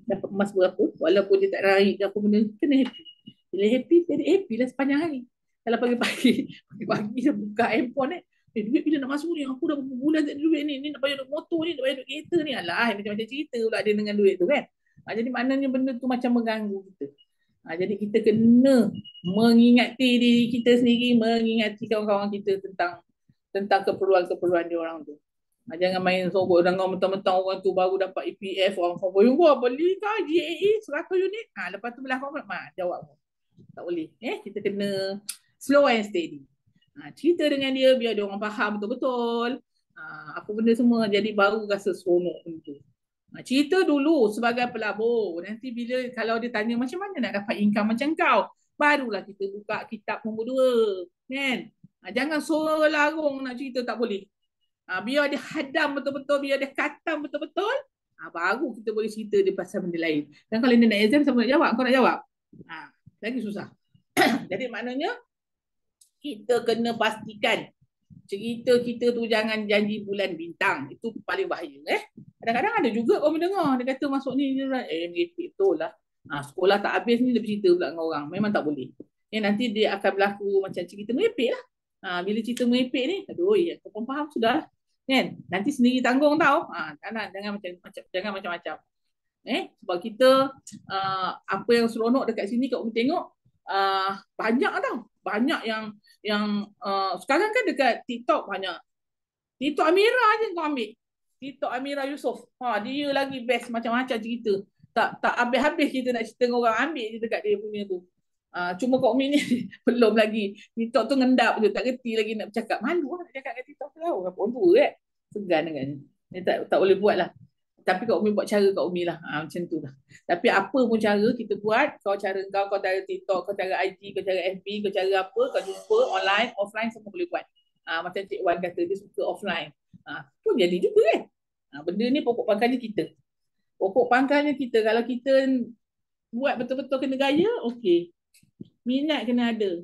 Dapat emas berapa. Walaupun dia tak raih ke apa benda. Kena happy. Bila happy, jadi happy lah sepanjang hari. Kalau pagi-pagi dia buka handphone duit bila nak masuk ni, aku dah berapa bulan tak ada duit ni nak bayar duit motor ni, nak bayar duit kereta ni, alah macam-macam cerita pula dia dengan duit tu kan. Jadi maknanya benda tu macam mengganggu kita. Jadi kita kena mengingati diri kita sendiri, mengingati kawan-kawan kita tentang keperluan-keperluan dia orang tu. Jangan main sorok dengan mentang-mentang orang tu baru dapat EPF, orang kau beli kah GAE 100 unit, lepas tu belah kau jawab tak boleh. Kita kena slow and steady. Cerita dengan dia biar dia orang faham betul-betul apa benda semua, jadi baru rasa seronok tu. Cerita dulu sebagai pelabur. Nanti bila kalau dia tanya macam mana nak dapat income macam kau, barulah kita buka kitab nombor 2 kan. Jangan suruh larung nak cerita tak boleh. Biar dia hadam betul-betul, biar dia katam betul-betul, baru kita boleh cerita dia pasal benda lain. Dan kalau dia nak exam, siapa nak jawab? Kau nak jawab? Lagi susah. Jadi maknanya kita kena pastikan cerita kita tu jangan janji bulan bintang. Itu paling bahaya. Kadang-kadang ada juga orang dengar dia kata masuk ni merepek betul lah. Sekolah tak habis ni dia bercerita pula dengan orang. Memang tak boleh. Nanti dia akan berlaku macam cerita merepek lah. Bila cerita merepek ni, aduh ya, kau pun faham sudah. Kan? Nanti sendiri tanggung tau. Jangan macam-macam. Sebab kita apa yang seronok dekat sini kat tengok banyak tau. Banyak yang sekarang kan dekat TikTok banyak. TikTok Amira je kau ambil. TikTok Amira Yusof. Dia lagi best macam-macam cerita. Tak habis-habis kita nak cerita dengan orang, ambil je dekat dia punya tu. Cuma Kak Umi ni belum lagi. TikTok tu ngendap je, tak kerti lagi nak bercakap. Malu lah nak cakap kat TikTok tu. Orang tua kan. Segan dengan ni. Tak boleh buat lah. Tapi Kak Umi buat cara Kak Umi lah. Macam tu lah. Tapi apa pun cara kita buat, kau cara TikTok, kau cara IG, kau cara FB, kau cara apa, kau jumpa online, offline semua boleh buat. Macam Cik Wan kata dia suka offline. Pun jadi juga kan. Benda ni pokok pangkalnya kita. Pokok pangkalnya kita. Kalau kita buat betul-betul kena gaya, okey. Minat kena ada.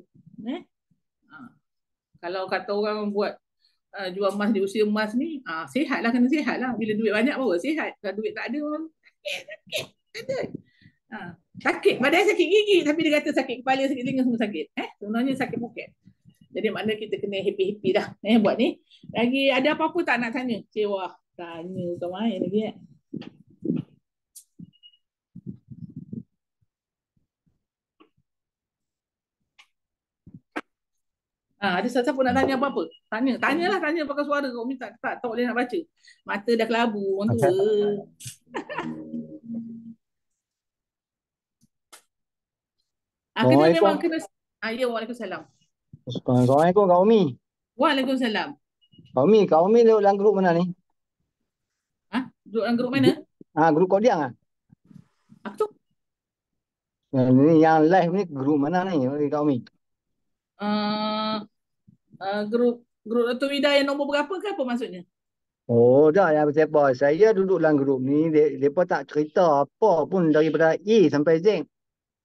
Kalau kata orang buat jual emas di usia emas ni, sihat lah, kena sihat lah. Bila duit banyak baru sihat. Kalau duit tak ada, sakit. Sakit, badan sakit gigi, tapi dia kata sakit kepala, sakit telinga semua sakit. Sebenarnya sakit poket. Jadi maknanya kita kena happy-happy dah buat ni. Lagi ada apa-apa tak nak tanya? Wah, tanya kau main lagi ada siapa nak tanya apa-apa? Tanyalah pakai suara kau minta tak boleh nak baca. Mata dah kelabu orang tua. Kena memang kena. Ya, waalaikumsalam. Assalamualaikum Kak Umi. Waalaikumsalam. Kak Umi duduk dalam grup mana ni? Duduk dalam grup mana? Grup kodiang ah. Apa tu? Ni yang live ni grup mana ni Kak Umi? Uh, grup grup Dr. Vida yang nombor berapa ke apa maksudnya? Oh, dah ya siapa? Saya duduk dalam grup ni, depa tak cerita apa pun daripada A sampai Z.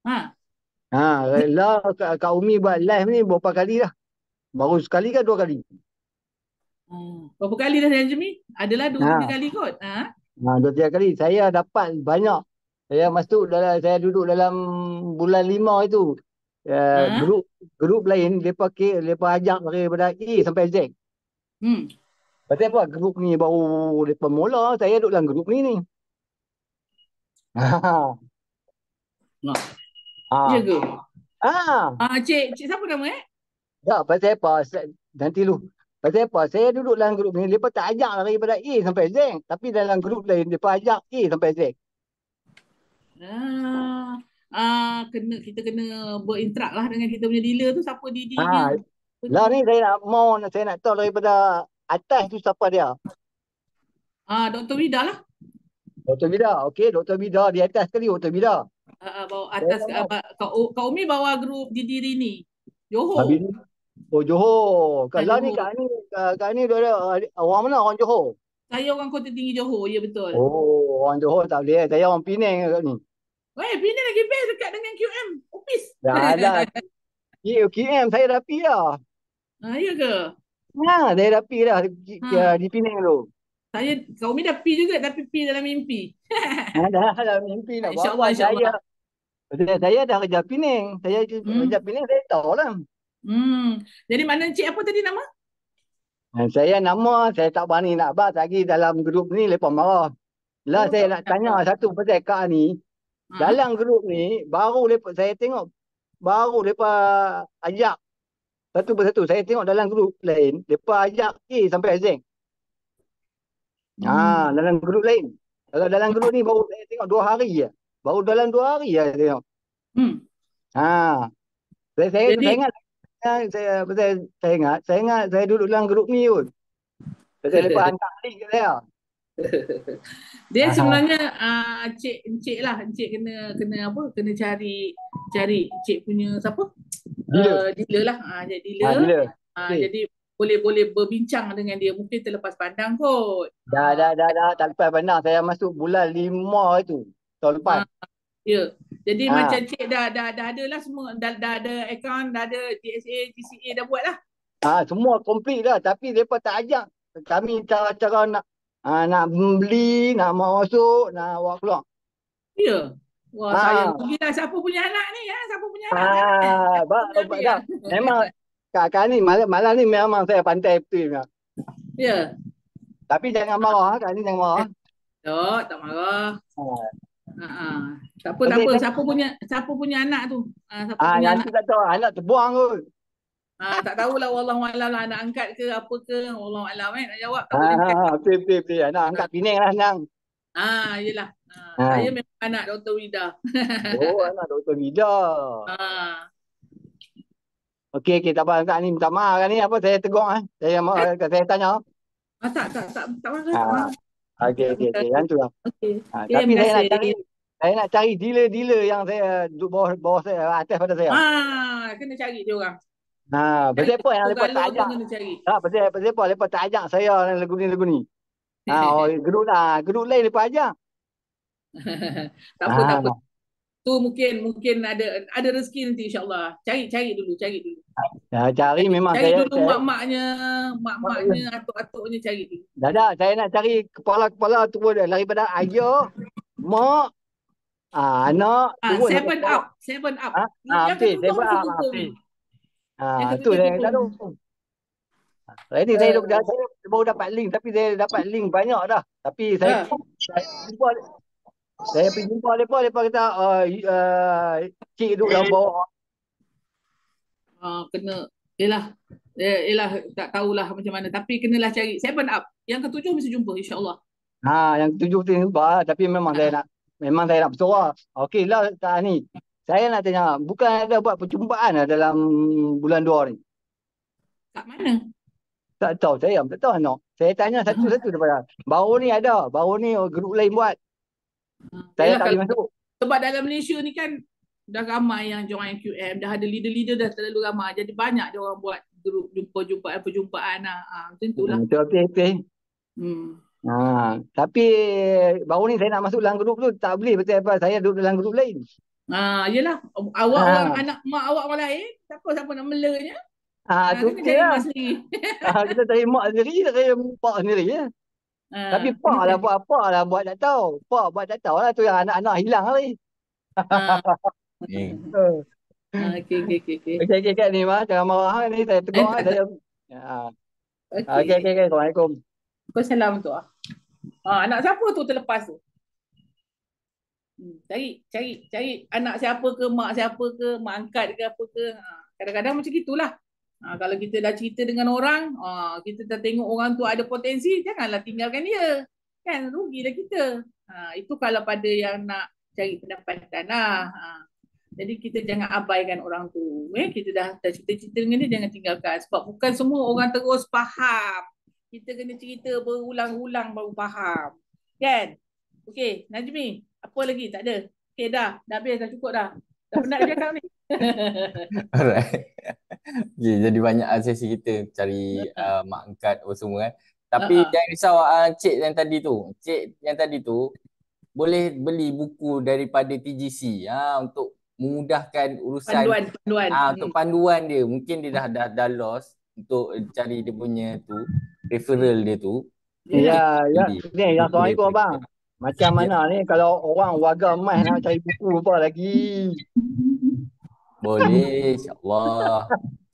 Ha. Lah Kak Umi buat live ni berapa kali dah? Baru sekali ke dua kali? Berapa kali dah saya Jemi? Adalah dua tiga Ha, kali kot. dua tiga kali. Saya dapat banyak. Saya masuk dalam, saya duduk dalam bulan 5 itu. Ha? Grup grup lain depa ajak daripada A sampai Z. Hmm. Pasal apa? Grup ni baru depa mula, saya duduk dalam grup ni. Ha. Nah. Ya Ha. ke? Ha. Cik siapa nama Tak, pasal apa? Nanti lu. Pasal apa? Saya duduk dalam grup ni, mereka tak ajak daripada A sampai Z. Tapi dalam grup lain, mereka ajak A sampai Z. Ah, kita kena berinteract lah dengan kita punya dealer tu siapa DD-nya. Ha, Apa lah tu? ni saya nak tahu daripada atas tu siapa dia. Dr. Vida lah. Dr. Bida. Okey, Dr. Bida di atas sekali, Dr. Bida. Bawa Saya atas nama Kak Umi bawa grup DD Rini. Habis Johor. ni. Oh, Johor. Kalau ni Johor. Kak ni dia ada orang mana? Orang Johor. Saya orang Kota Tinggi Johor, ya betul. Oh, orang Johor tak boleh. Saya orang Penang kat ni. Weh, pilih lagi best dekat dengan QM. Opis. Dah ada. KM saya dah pergi dah. Ya ke? Saya dah pergi dah Ha. di Penang tu. Kak Umi dah pi juga tapi pi dalam mimpi. Dah mimpi nak buat apa. InsyaAllah, insyaAllah. Saya dah kerja Penang. Saya kerja Hmm. Penang saya tahu lah. Jadi mana cik apa tadi nama? Dan saya nama, saya tak berani nak bahas lagi dalam grup ni, lepas marah. Lah Oh, saya tak nak tanya apa. satu pasal Kak ni. Ha? Dalam grup ni, baru lepas saya tengok, baru lepas ajak satu persatu. Saya tengok dalam grup lain, lepas ajak A sampai Z. Hmm. Dalam grup lain. Kalau dalam grup ni baru saya tengok 2 hari je. Baru dalam 2 hari je saya tengok. Hmm. Ha, saya Jadi ingat, saya ingat saya duduk dalam grup ni pun. Pasal lepas hantar link ke saya. dia Ha, sebenarnya encik lah, encik kena kena apa? Kena cari cari encik punya siapa? Bila? Dealer lah. Jadi dealer. Bila? Okey. Jadi boleh boleh berbincang dengan dia. Mungkin terlepas pandang kot. Dah. Tak lepas pandang. Saya masuk bulan 5 itu. Tahun lepas. Ah, ya. Jadi macam Ha. cik dah ada lah semua. Dah ada account, dah ada GSA, GCA dah buat lah. Semua komplit dah. Tapi mereka tak ajak. Kami cara-cara nak beli, nak masuk, nak buat keluar. Ya. Wah, saya Ha. rugi lah. Siapa punya anak ni? Siapa punya anak sekarang? Ambil-ambil Dah. lah. Memang Kak ni malam ni memang saya pandai betul. Ya. Tapi jangan marah. Kak ni jangan marah. Tak marah. Ha. Tak apa, tak Okey, apa. Siapa punya anak tu? Siapa punya nanti anak? tak tahu. Anak terbuang kot. Tak tahulah wallahualam lah anak angkat ke apa ke. Wallahualam nak jawab tak boleh cakap. Betul. Anak angkat Penang lah senang. Yelah. Saya Ha. memang anak Dr. Wida. Oh, anak Dr. Vida. Ah. Okey, tak apa. Kak ni minta maaf kan ni. Apa saya tegur Eh, saya tanya. tak marah, tak Ah, marah. okey. Yang tu lah. Okey. Okey, Tapi terima kasih. saya nak cari dealer-dealer yang saya duduk bawah saya, atas pada saya. Kena cari dia orang. Pasal apa yang lepas Galo tak tu ajak? kena cari. Pasal apa lepas tak ajak saya dalam lagu ni. Gedung lain lepas ajak. Tak apa, tak apa. Ah, Tu mungkin ada rezeki nanti insya-Allah. Cari dulu, cari dulu. cari memang Cari dulu saya mak-maknya, atuk-atuknya cari dulu. saya nak cari kepala-kepala tu pun daripada ayah, mak, anak, semua saya Seven bawa. up, seven up. Yang Betul, saya ketujuh buat mesti jumpa ni. betul. Yang Tu ketujuh saya jumpa tak ni. tahu. Ini saya baru dapat link tapi saya dapat link banyak dah. Tapi Ha. saya jumpa saya pergi jumpa mereka kata cik duduk dalam bawah. Kena Yelah, yelah tak tahulah macam mana tapi kenalah cari seven up. Yang ketujuh mesti jumpa insya-Allah. Yang 7 tu jumpa tapi Ha. memang saya nak bersuara. Okeylah Kak ni. Saya nak tanya, bukan ada buat perjumpaan dalam bulan 2 ni. Kat mana? Tak tahu, saya tak tahu anak. Saya tanya satu-satu daripada. Baru ni ada, baru ni grup lain buat. Saya Yelah, tak kalau boleh masuk. sebab dalam Malaysia ni kan dah ramai yang join QM, dah ada leader-leader dah terlalu ramai. Jadi banyak dia orang buat grup perjumpaan lah. Macam itulah. Betul, betul. Hmm. Tapi baru ni saya nak masuk dalam grup tu tak boleh betul apa saya duduk dalam grup lain. Yelah, awak orang Ha. anak mak awak orang lain, siapa nak melanya? Tu Kena dia cari lah. mak sendiri. Kita cari mak sendiri, kita cari pak sendiri ya. Tapi pak Kena lah cari. buat apa lah buat tak tahu. Pak buat tak tahu lah tu yang anak-anak hilang tadi. Ni. Okey. Okey Kak ni mah jangan marah ni saya tegur Tak. saya. Ha. Okey Okey. Assalamualaikum. Waalaikumsalam tu. Anak siapa tu terlepas tu? Cari anak siapa ke, mak siapa ke, mak angkat ke apa ke. Kadang-kadang macam gitulah. Kalau kita dah cerita dengan orang, kita dah tengok orang tu ada potensi, janganlah tinggalkan dia. Kan rugilah kita. Itu kalau pada yang nak cari pendapatan lah. Jadi kita jangan abaikan orang tu. Kita dah cerita-cerita dengan dia, jangan tinggalkan. Sebab bukan semua orang terus faham. Kita kena cerita berulang-ulang baru faham. Kan? Okey, Najmi, apa lagi? Tak ada. Okey, dah habis, dah cukup dah. Dah penat cakap ni. Alright. Okay, jadi banyak sesi kita cari mak angkat apa semua kan. Tapi jangan risau cik yang tadi tu boleh beli buku daripada TGC untuk memudahkan urusan panduan. Untuk panduan dia. Mungkin dia dah lost untuk cari dia punya tu referral dia tu. Ya. Ni yang soalan aku Boleh abang. Macam mana ni kalau orang warga emas nak cari buku apa lagi? Boleh, insyaAllah.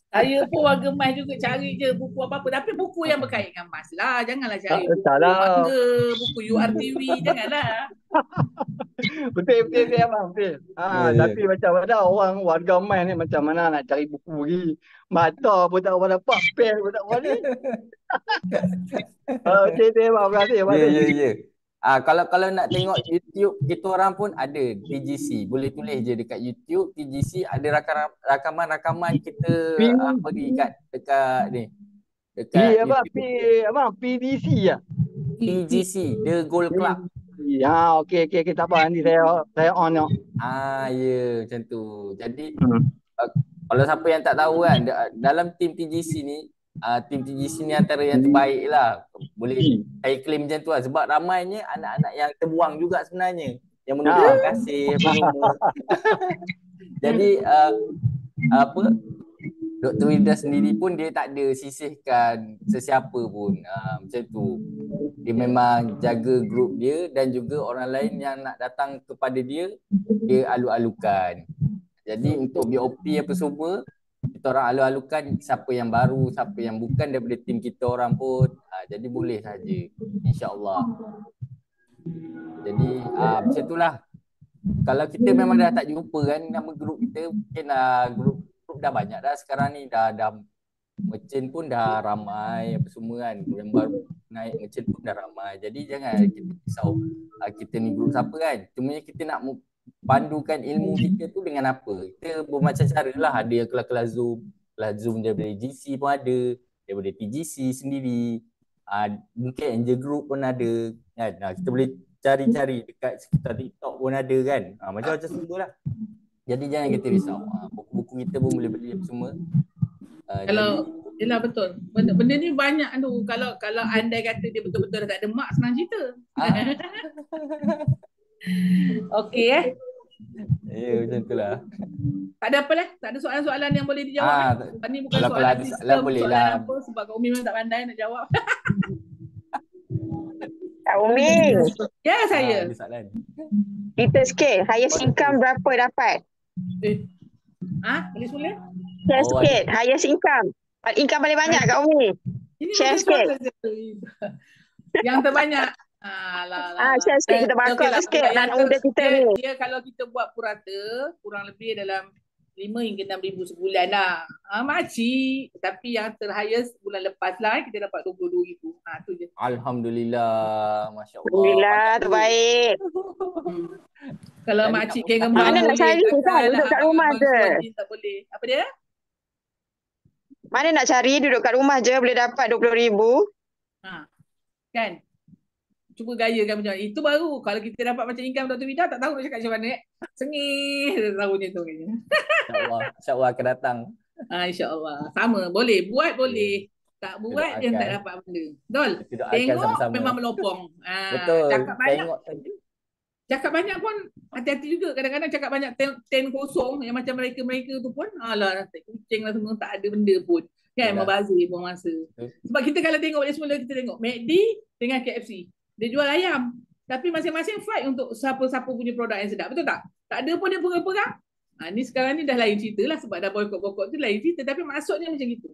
Saya pun warga emas juga cari je buku apa-apa. Tapi buku yang berkait dengan emas lah. Janganlah cari buku mangga, buku URTV. Janganlah. Betul abang. Betul. Tapi macam mana orang warga emas ni macam mana nak cari buku lagi? Mata pun tak dapat, pen pun tak boleh. Okey abang. Terima kasih. Ya. Kalau nak tengok YouTube, kita orang pun ada TGC. Boleh tulis je dekat YouTube TGC, ada rakaman-rakaman kita bagi dekat ni. Dekat Abang PDC ya. TGC, The Gold Club. Okey tak apa, nanti saya on tengok. Ya macam tu. Jadi kalau siapa yang tak tahu kan, dalam tim TGC ni, tim TGC ni antara yang terbaik lah. Boleh saya claim macam tu lah. Sebab ramainya anak-anak yang terbuang juga sebenarnya, yang menumpang kasih apa semua. Jadi Dr. Wilda sendiri pun dia tak ada sisihkan sesiapa pun. Macam tu. Dia memang jaga grup dia dan juga orang lain yang nak datang kepada dia, dia alu-alukan. Jadi untuk BOP apa semua, kita orang alu-alukan siapa yang baru, siapa yang bukan daripada tim kita orang pun. Jadi boleh saja, insya-Allah. Jadi macam itulah. Kalau kita memang dah tak jumpa kan nama grup kita, mungkin grup dah banyak dah sekarang ni, dah merchant pun dah ramai apa semua kan. Yang baru naik merchant pun dah ramai. Jadi jangan kita risau kita ni grup siapa kan. Cuma kita nak pandukan ilmu kita tu dengan apa. Kita bermacam cara lah. Ada yang kelas-kelas Zoom daripada GC pun ada, daripada TGC sendiri, mungkin Angel Group pun ada kan. Kita boleh cari-cari dekat sekitar TikTok pun ada kan. Macam-macam semua lah. Jadi jangan kita risau. Buku-buku kita pun boleh beli apa semua. Yelah betul. Benda ni banyak tu. Kalau andai kata dia betul-betul dah tak ada mak, senang cerita. Okey Ya macam tu lah. Tak ada apa lah. Tak ada soalan-soalan yang boleh dijawab Ni bukan soalan sistem, soalan apa. Sebab Kak Umi memang tak pandai nak jawab. Kak Umi. Ya saya. Kita sikit. Highest income berapa dapat? Boleh? Share sikit. Highest income. Income paling banyak Kak Umi. Share sikit. Yang terbanyak. Share sikit, kita bakar sikit anak muda kita ni. Dia kalau kita buat purata, kurang lebih dalam 5 hingga 6 ribu sebulan lah. Makcik. Tapi yang terhighest bulan lepas lah, kita dapat 22 ribu. Tu je. Alhamdulillah. Masya Allah. Alhamdulillah, terbaik. Kalau makcik kena mana nak cari tu kan, duduk kat rumah je. Tak boleh. Apa dia? Mana nak cari duduk kat rumah je boleh dapat 20,000. Ha, kan? Cuba gayakan macam itu baru kalau kita dapat macam income Dr. Vida tak tahu nak cakap macam mana sengih tahu macam tu kayaknya. InsyaAllah akan datang. InsyaAllah sama boleh buat Ya. boleh tak Kita buat dia tak doakan. dapat benda betul Kita doakan tengok sama-sama. memang melopong Betul. cakap banyak pun hati-hati juga kadang-kadang cakap banyak ten kosong yang macam mereka tu pun alah tak kucing lah semua tak ada benda pun kan Yalah. membazir buang masa sebab kita kalau tengok balik semula kita tengok McD dengan KFC dia jual ayam tapi masing-masing fight untuk siapa-siapa punya produk yang sedap betul tak tak ada pun dia perang-perang ni sekarang ni dah lain cerita lah sebab dah boykot-boykot tu lain cerita tapi maksudnya macam itu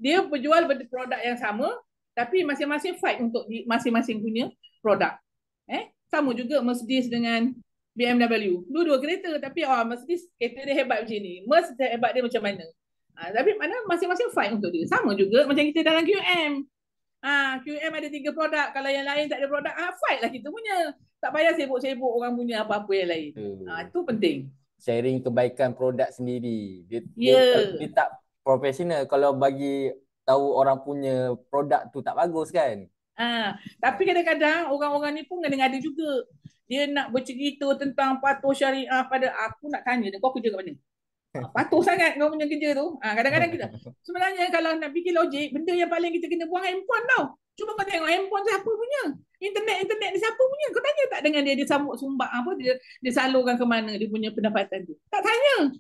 dia berjual produk yang sama tapi masing-masing fight untuk masing-masing punya produk sama juga Mercedes dengan BMW dua-dua kereta tapi Mercedes kereta dia hebat macam ni Mercedes hebat dia macam mana tapi mana masing-masing fight untuk dia sama juga macam kita dalam QM QM ada 3 produk kalau yang lain tak ada produk fight lah kita punya tak payah sibuk-sibuk orang punya apa-apa yang lain itu penting sharing kebaikan produk sendiri dia tak profesional kalau bagi tahu orang punya produk tu tak bagus kan tapi kadang-kadang orang-orang ni pun kadang-kadang juga dia nak bercerita tentang patuh syariah pada aku nak tanya dia kau kerja kat mana patuh sangat kau punya kerja tu kadang-kadang kita sebenarnya kalau nak fikir logik benda yang paling kita kena buang handphone tau cuba kau tengok handphone siapa punya internet ni siapa punya kau tanya tak dengan dia sambut sumbang apa dia salurkan ke mana dia punya pendapatan tu tak tanya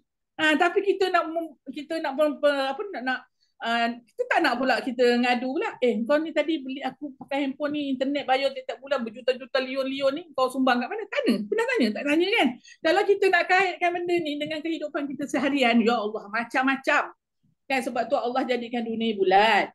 tapi kita nak kita tak nak pula kita ngadu pula kau ni tadi beli aku pakai handphone ni internet bayar tiap bulan berjuta-juta lion-lion ni kau sumbang kat mana pernah tanya tak tanya kan kalau kita nak kaitkan benda ni dengan kehidupan kita seharian ya Allah macam-macam kan sebab tu Allah jadikan dunia bulat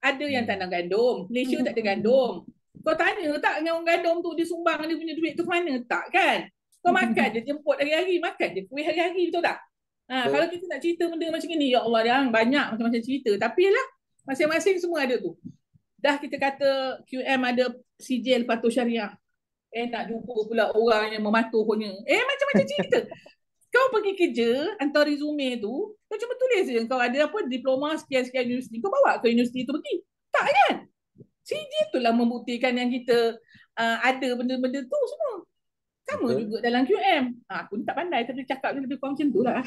ada yang tanam gandum Malaysia tak ada gandum kau tanya tak dengan orang gandum tu dia sumbang dia punya duit tu mana tak kan kau makan je jemput hari-hari makan je kuih hari-hari betul tak kalau kita nak cerita benda macam ni, ya Allah, yang banyak macam-macam cerita. Tapi lah, masing-masing semua ada tu. Dah kita kata QM ada sijil patuh syariah. Nak jumpa pula orang yang mematuhnya. Macam-macam cerita. Kau pergi kerja, hantar resume tu, kau cuma tulis je. Kau ada apa, diploma sekian-sekian universiti. Kau bawa ke universiti tu pergi. Tak kan? Sijil tu lah membuktikan yang kita ada benda-benda tu semua. Sama juga dalam QM. Aku ni tak pandai tapi cakap dia lebih kurang macam tu lah.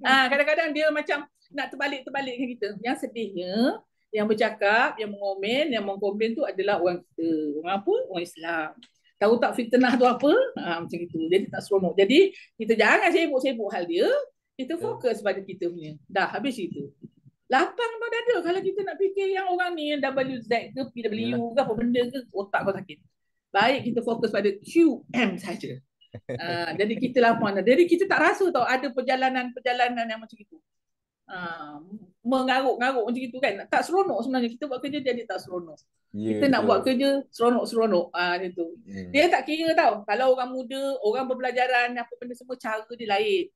Kadang-kadang dia macam nak terbalik-terbalikkan kita. Yang sedihnya, yang bercakap, yang mengomen, yang mengkomplain tu adalah orang kita. Orang apa? Orang Islam. Tahu tak fitnah tu apa? Macam itu. Jadi tak seronok. Jadi kita jangan sibuk-sibuk hal dia. Kita fokus pada kita punya. Dah habis itu. Lapang tau dada. Kalau kita nak fikir yang orang ni, yang WZ ke, PW ke, apa benda ke, otak kau sakit. Baik kita fokus pada QM saja. Jadi kita lapang. Jadi kita tak rasa tau ada perjalanan-perjalanan yang macam itu. Mengaruk-garuk macam itu kan. Tak seronok sebenarnya. Kita buat kerja jadi tak seronok. Kita nak buat kerja seronok-seronok. Itu. Dia tak kira tau. Kalau orang muda, orang berbelajaran, apa benda semua, cara dia lain.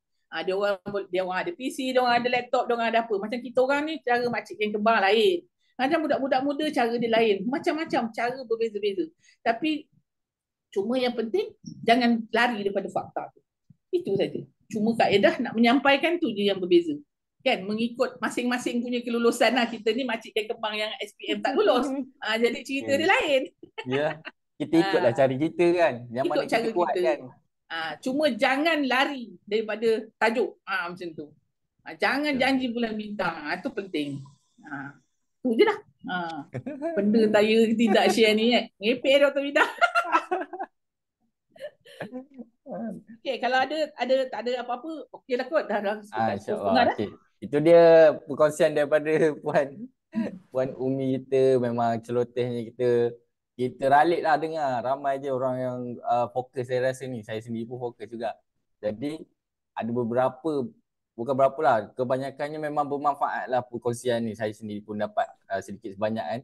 Dia orang ada PC, dia orang ada laptop, dia orang ada apa. Macam kita orang ni, cara makcik yang kembang lain. Macam budak-budak muda cara dia lain. Macam-macam cara berbeza-beza. Tapi cuma yang penting jangan lari daripada fakta tu. Itu saja. Cuma kaedah nak menyampaikan tu je yang berbeza. Kan mengikut masing-masing punya kelulusan lah. Kita ni makcik yang kembang yang SPM tak lulus. Jadi cerita dia lain. Ya. Kita ikutlah cara kita kan. Yang ikut mana cara kita buat kan. Cuma jangan lari daripada tajuk. Macam tu. Jangan janji bulan bintang. Itu penting. Tu je dah. Benda saya tidak share ni ngepek Dr. Vida. Okay, kalau tak ada apa-apa, okey lah kot. Dah InsyaAllah. Okay. Itu dia perkongsian daripada Puan Umi kita. Memang celotehnya kita ralik lah dengar. Ramai je orang yang fokus saya rasa ni. Saya sendiri pun fokus juga. Jadi ada beberapa, bukan berapa lah, kebanyakannya memang bermanfaat lah perkongsian ni. Saya sendiri pun dapat sedikit sebanyak kan.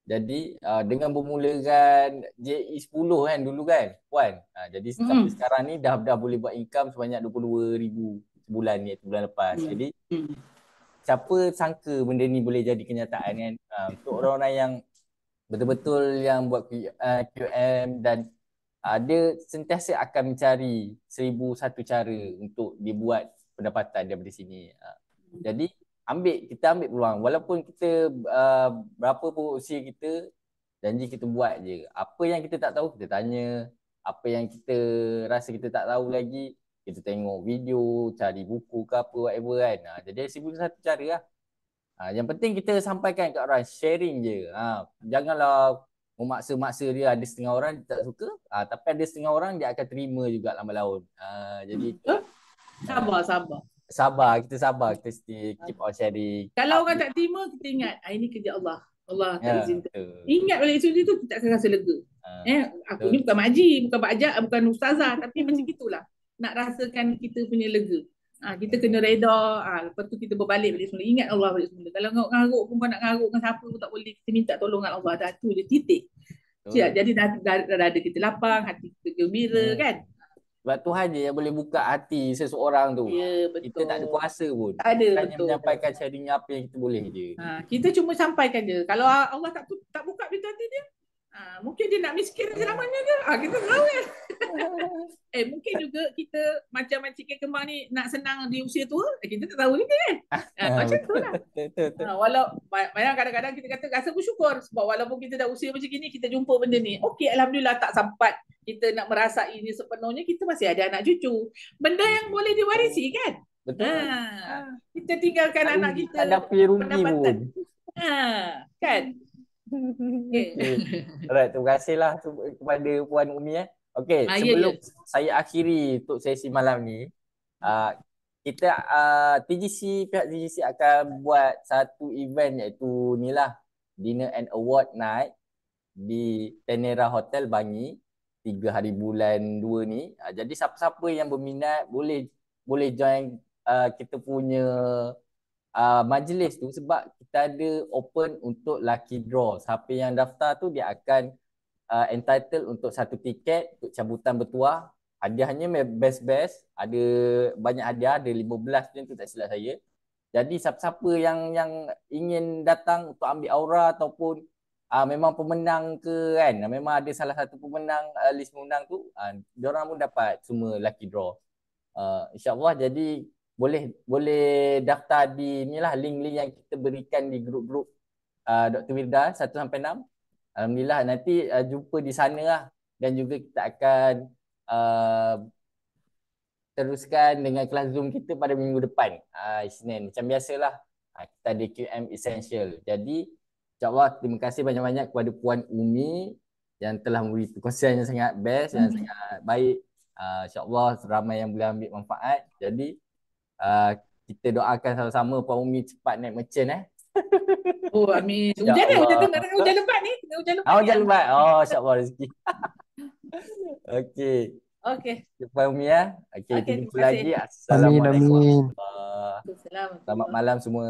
Jadi dengan bermulakan JE 10 kan dulu kan Puan. Jadi sampai sekarang ni dah boleh buat income sebanyak 22,000 sebulan ni, bulan lepas. Jadi siapa sangka benda ni boleh jadi kenyataan kan. Untuk orang-orang yang betul-betul yang buat QM dan dia sentiasa akan mencari 1,001 cara untuk dibuat pendapatan daripada sini. Jadi kita ambil peluang. Walaupun kita berapa pun usia kita, janji kita buat je. Apa yang kita tak tahu, kita tanya. Apa yang kita rasa kita tak tahu lagi, kita tengok video, cari buku ke apa, whatever kan. Jadi sibuk satu cara lah. Yang penting kita sampaikan kat orang, sharing je. Janganlah memaksa-maksa dia. Ada setengah orang dia tak suka, tapi ada setengah orang dia akan terima juga lambat laun. Jadi Sabar. kita sabar, kita keep on sharing. Kalau orang tak terima, kita ingat ini kerja Allah. Allah tak izinkan. betul. Ingat balik itu tu, kita akan rasa lega. Aku ni bukan makcik, bukan pakcik, bukan ustazah, tapi macam gitulah. Nak rasakan kita punya lega. Kita kena reda. Lepas tu kita berbalik semula. Ingat Allah balik semula. Kalau ngaruk pun, kau nak ngaruk dengan siapa pun tak boleh. Kita minta tolong dengan Allah. Dah tu je titik. Jadi dada kita lapang, hati kita gembira kan. Sebab Tuhan je yang boleh buka hati seseorang tu. Ya, betul. Kita tak ada kuasa pun. Tak ada, Hanya betul. menyampaikan sharing apa yang kita boleh je. Kita cuma sampaikan je. Kalau Allah tak buka pintu hati dia, mungkin dia nak miskin selamanya ke? Kita tahu kan. Mungkin juga kita macam Cik Kemang ni nak senang di usia tua, kita tak tahu juga kan. Macam tu lah. Walau kadang-kadang kita kata rasa bersyukur sebab walaupun kita dah usia macam gini, kita jumpa benda ni. Okey, alhamdulillah tak sempat kita nak merasai ini sepenuhnya, kita masih ada anak cucu. Benda yang boleh diwarisi kan. Betul. Kita tinggalkan anak kita tak ada rugi pun. Kan. Okay. Alright, terima kasihlah kepada Puan Umi. Okey, sebelum saya akhiri untuk sesi malam ni, kita pihak TGC akan buat satu event iaitu inilah Dinner and Award Night di Tenera Hotel Bangi 3 hari bulan 2 ni. Jadi siapa-siapa yang berminat boleh join kita punya majlis tu sebab kita ada open untuk lucky draw. Siapa yang daftar tu dia akan entitled untuk satu tiket untuk cabutan bertuah. Hadiahnya best, ada banyak hadiah, ada 15 macam tu tak silap saya. Jadi siapa-siapa yang ingin datang untuk ambil aura ataupun memang pemenang ke kan, memang ada salah satu pemenang list pemenang tu, diorang pun dapat semua lucky draw. InsyaAllah. Jadi boleh daftar di inilah link-link yang kita berikan di grup-grup Dr. Wirda 1 sampai 6. Alhamdulillah nanti jumpa di sana lah. Dan juga kita akan teruskan dengan kelas Zoom kita pada minggu depan, Isnin. Macam biasalah, kita ada QM Essential. Jadi insyaAllah terima kasih banyak-banyak kepada Puan Umi yang telah memberi perkongsian yang sangat best, yang sangat baik. InsyaAllah ramai yang boleh ambil manfaat. Jadi kita doakan sama-sama Puan Umi cepat naik merchant. Oh, amin. Hujan lebat ni. Hujan lebat. InsyaAllah rezeki. Okey. Puan Umi Okey, kita jumpa lagi. Assalamualaikum. Assalamualaikum. Selamat malam semua.